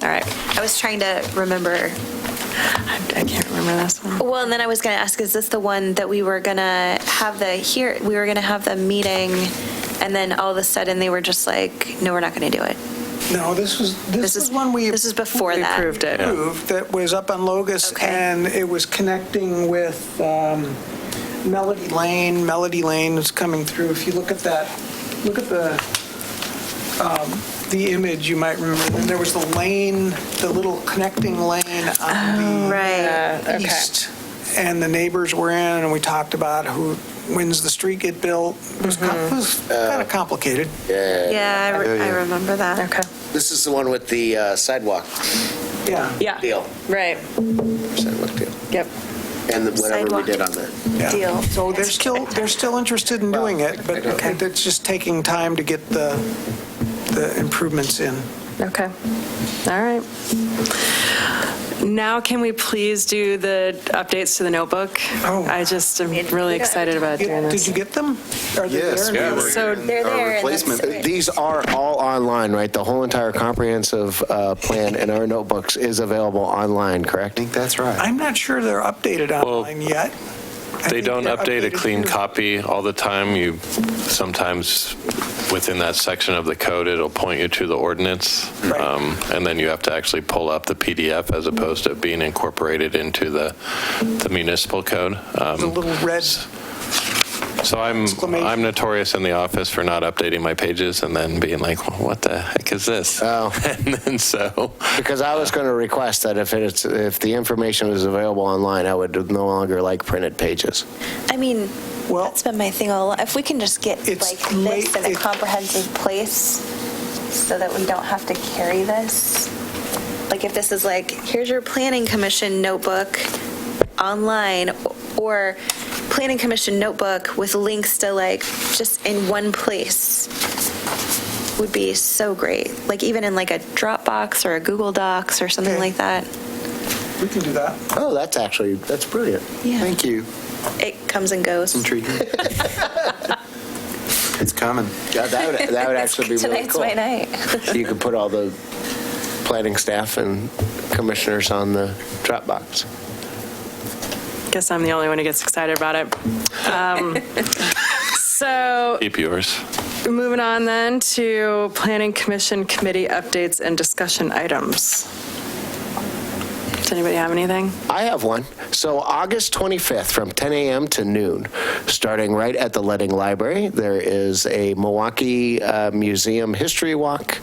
All right. I was trying to remember. I can't remember this one. Well, and then I was going to ask, is this the one that we were going to have we were going to have the meeting, and then all of a sudden they were just like, no, we're not going to do it? No, this was one we. This is before We that. approved it. Approved that was up on Logus, Okay. and it was connecting with Melody Lane. Melody Lane is coming through. If you look at that, look at the image, you might remember. And there was the lane, the little connecting lane on the Right. east. And the neighbors were in, and we talked about when's the street get built. It was kind of complicated. Yeah, I remember that. Okay. This is the one with the sidewalk Yeah. Yeah. deal. Right. Sidewalk deal. Yep. And whatever we Sidewalk. did on that. Yeah. Deal. So they're still interested in doing it, but it's just taking time to get the improvements in. Okay. All right. Now, can we please do the updates to the notebook? Oh. I just am really excited about doing Did this. you get them? Are they Yes, there? we were So in they're our there, and replacement. that's- These are all online, right? The whole entire comprehensive plan in our notebooks is available online, I correct? think that's right. I'm not sure they're updated online yet. I They think don't they're update a updated clean here. copy all the time. You sometimes, within that section of the code, it'll point you to the ordinance. Right. And then you have to actually pull up the PDF as opposed to being incorporated into the municipal code. The little red, So I'm exclamation. notorious in the office for not updating my pages and then being like, well, what the heck is this? Oh. And then so, Because I was going to request that if the information was available online, I would no longer like printed pages. I mean, Well- that's been my thing all along. If we can just get It's like this late- in a comprehensive place so that we don't have to carry this. Like if this is like, here's your planning commission notebook online, or planning commission notebook with links to like just in one place would be so great. Like even in like a Dropbox or a Google Docs or something Okay. like that. we can do that. Oh, that's brilliant. Yeah. Thank you. It comes and goes. Intriguing. It's coming. Yeah, that would actually be really Tonight's cool. my night. You could put all the planning staff and commissioners on the Dropbox. Guess I'm the only one who gets excited about it. So keep yours. moving on then to Planning Commission Committee updates and discussion items. Does anybody have anything? I have one. So August 25th from 10 a.m. to noon, starting right at the Leading Library, there is a Milwaukee Museum History Walk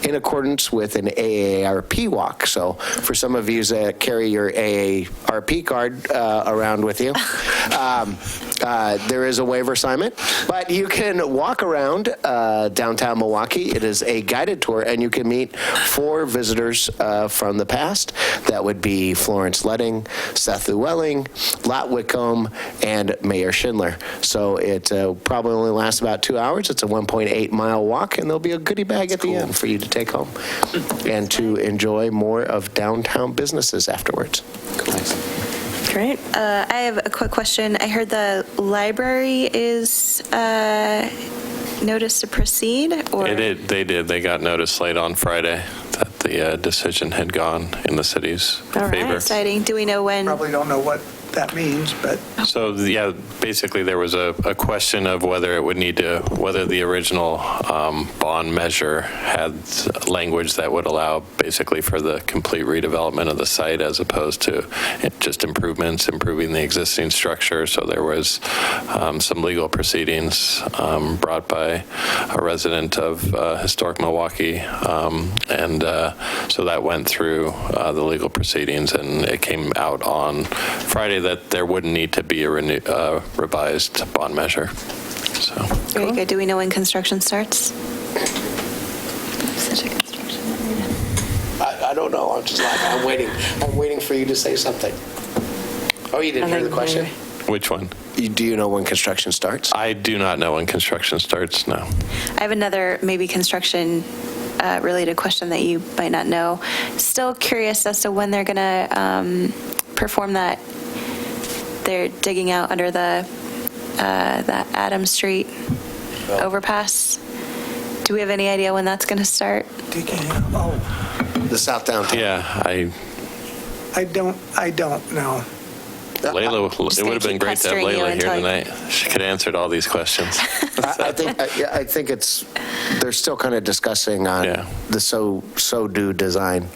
in accordance with an AARP walk. So for some of you that carry your AARP card around with you, there is a waiver assignment, but you can walk around downtown Milwaukee. It is a guided tour, and you can meet 4 visitors from the past. That would be Florence Leading, Seth Llewellyn, Lot Whitcomb, and Mayor Schindler. So it probably only lasts about 2 hours. It's a 1.8-mile walk, and there'll be a goodie bag at the end for you to take home and to enjoy more of downtown businesses afterwards. Great. I have a quick question. I heard the library is notice to proceed, or? They did. They got notice late on Friday that the decision had gone in the city's All right. favor. Exciting. Do we know when? Probably don't know what that means, but So, yeah, basically there was a question of whether the original bond measure had language that would allow basically for the complete redevelopment of the site as opposed to just improving the existing structure. So there was some legal proceedings brought by a resident of historic Milwaukee. And so that went through the legal proceedings, and it came out on Friday that there wouldn't need to be a revised bond measure. So. Very good. Do we know when construction starts? Such a construction area. I don't know. I'm just like, I'm waiting for you to say something. Oh, you didn't hear the question? Which one? Do you know when construction starts? I do not know when construction starts, no. I have another maybe construction related question that you might not know. Still curious as to when they're going to perform that. They're digging out under the Adams Street overpass. Do we have any idea when that's going to start? The South Downtown. Yeah, I don't know. Layla, it would have been great to have pestering you Layla here until- tonight. She could have answered all these questions. I think they're still kind of discussing on the SODO design.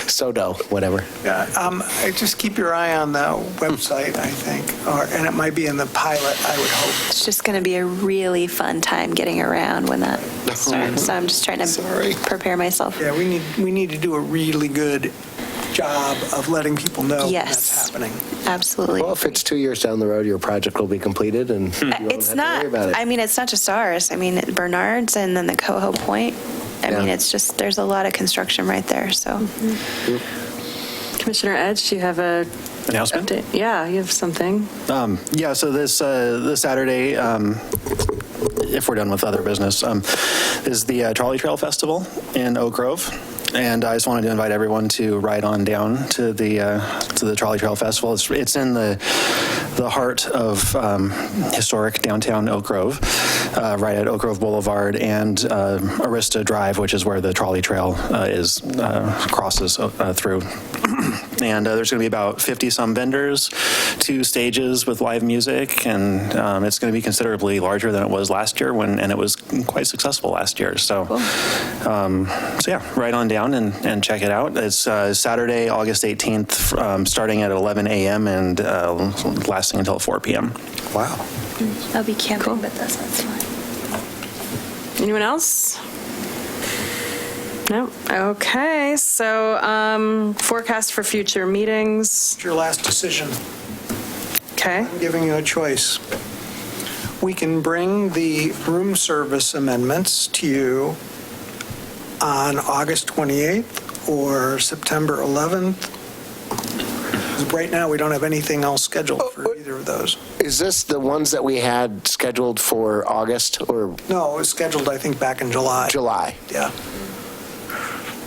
SODO, whatever. Yeah, just keep your eye on the website, I think, and it might be in the pilot, I would hope. It's just going to be a really fun time getting around when that starts. So I'm just trying to prepare myself. Yeah, we need to do a really good job of letting people know when Yes. that's happening. Absolutely. Well, if it's 2 years down the road, your project will be completed and you won't It's have not, to worry about it. I mean, it's not just ours. I mean, Bernard's and then the Coho Point. I mean, Yeah. it's just, there's a lot of construction right there, so. Commissioner Edge, do you have a Announcement? update? Yeah, you have something. Yeah, so this Saturday, if we're done with other business, is the Trolley Trail Festival in Oak Grove. And I just wanted to invite everyone to ride on down to the Trolley Trail Festival. It's in the heart of historic downtown Oak Grove, right at Oak Grove Boulevard and Arista Drive, which is where the trolley trail crosses through. And there's going to be about 50-some vendors, 2 stages with live music, and it's going to be considerably larger than it was last year, and it was quite successful last year. So, yeah, right on down and check it out. It's Saturday, August 18th, starting at 11 a.m. and lasting until 4 p.m. Wow. I'll be camping, but that's fine. Anyone else? No? Okay, so forecast for future meetings. It's your last decision. Okay. I'm giving you a choice. We can bring the room service amendments to you on August 28th or September 11th. Because right now, we don't have anything else scheduled for either of those. Is this the ones that we had scheduled for August or No, it was scheduled, I think, back in July. July? Yeah.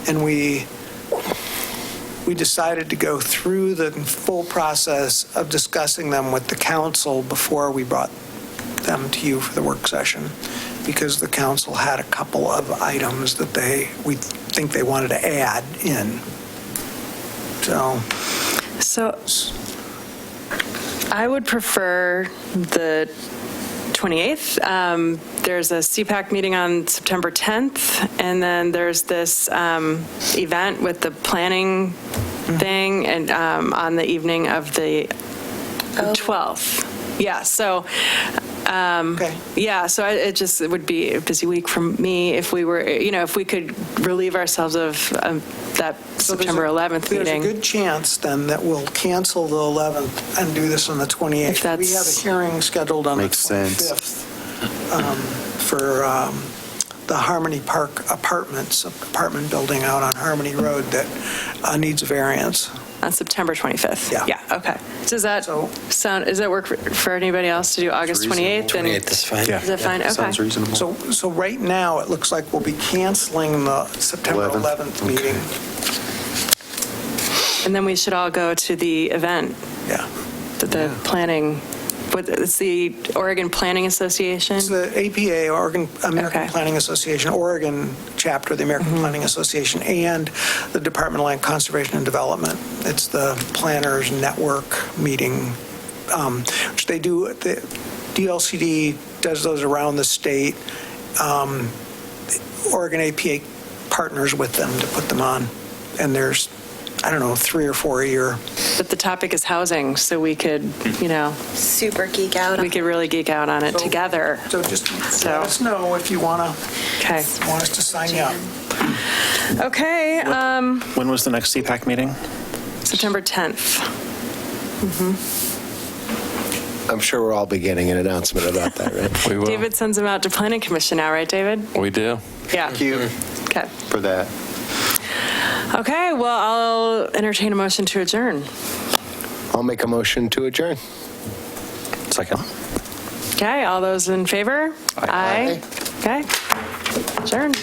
And we decided to go through the full process of discussing them with the council before we brought them to you for the work session, because the council had a couple of items that we think they wanted to add in. So I would prefer the 28th. There's a CPAC meeting on September 10th, and then there's this event with the planning thing and on the evening of the 12th. Yeah, so Okay. yeah, so it would be a busy week for me if we were, if we could relieve ourselves of that So September 11th meeting. There's a good chance then that we'll cancel the 11th and do this on the 28th. If that's- We have a hearing scheduled on the Makes sense. 25th for the Harmony Park apartment building out on Harmony Road that needs a variance. On September 25th? Yeah. Yeah, okay. Does that does that work for anybody else to do August 28th? And 28th is fine. Is that fine? Okay. Sounds reasonable. So right now, it looks like we'll be canceling the September 11th meeting. And then we should all go to the event, Yeah. the planning, it's the Oregon Planning Association? It's the APA, American Okay. Planning Association, Oregon chapter of the American Planning Association, and the Department of Land Conservation and Development. It's the Planners Network meeting, which they do. The DLCD does those around the state. Oregon APA partners with them to put them on, and there's, 3 or 4 a year. But the topic is housing, so we could, Super geek out. we could really geek out on it together. So just let us know if you want Okay. us to sign you up. Okay, When was the next CPAC meeting? September 10th. I'm sure we'll all be getting an announcement about that, right? We will. David sends them out to Planning Commission now, right, David? We do. Yeah. Thank you Okay. for that. Okay, well, I'll entertain a motion to adjourn. I'll make a motion to adjourn. Second. Okay, all those in favor? Aye. Okay, adjourn.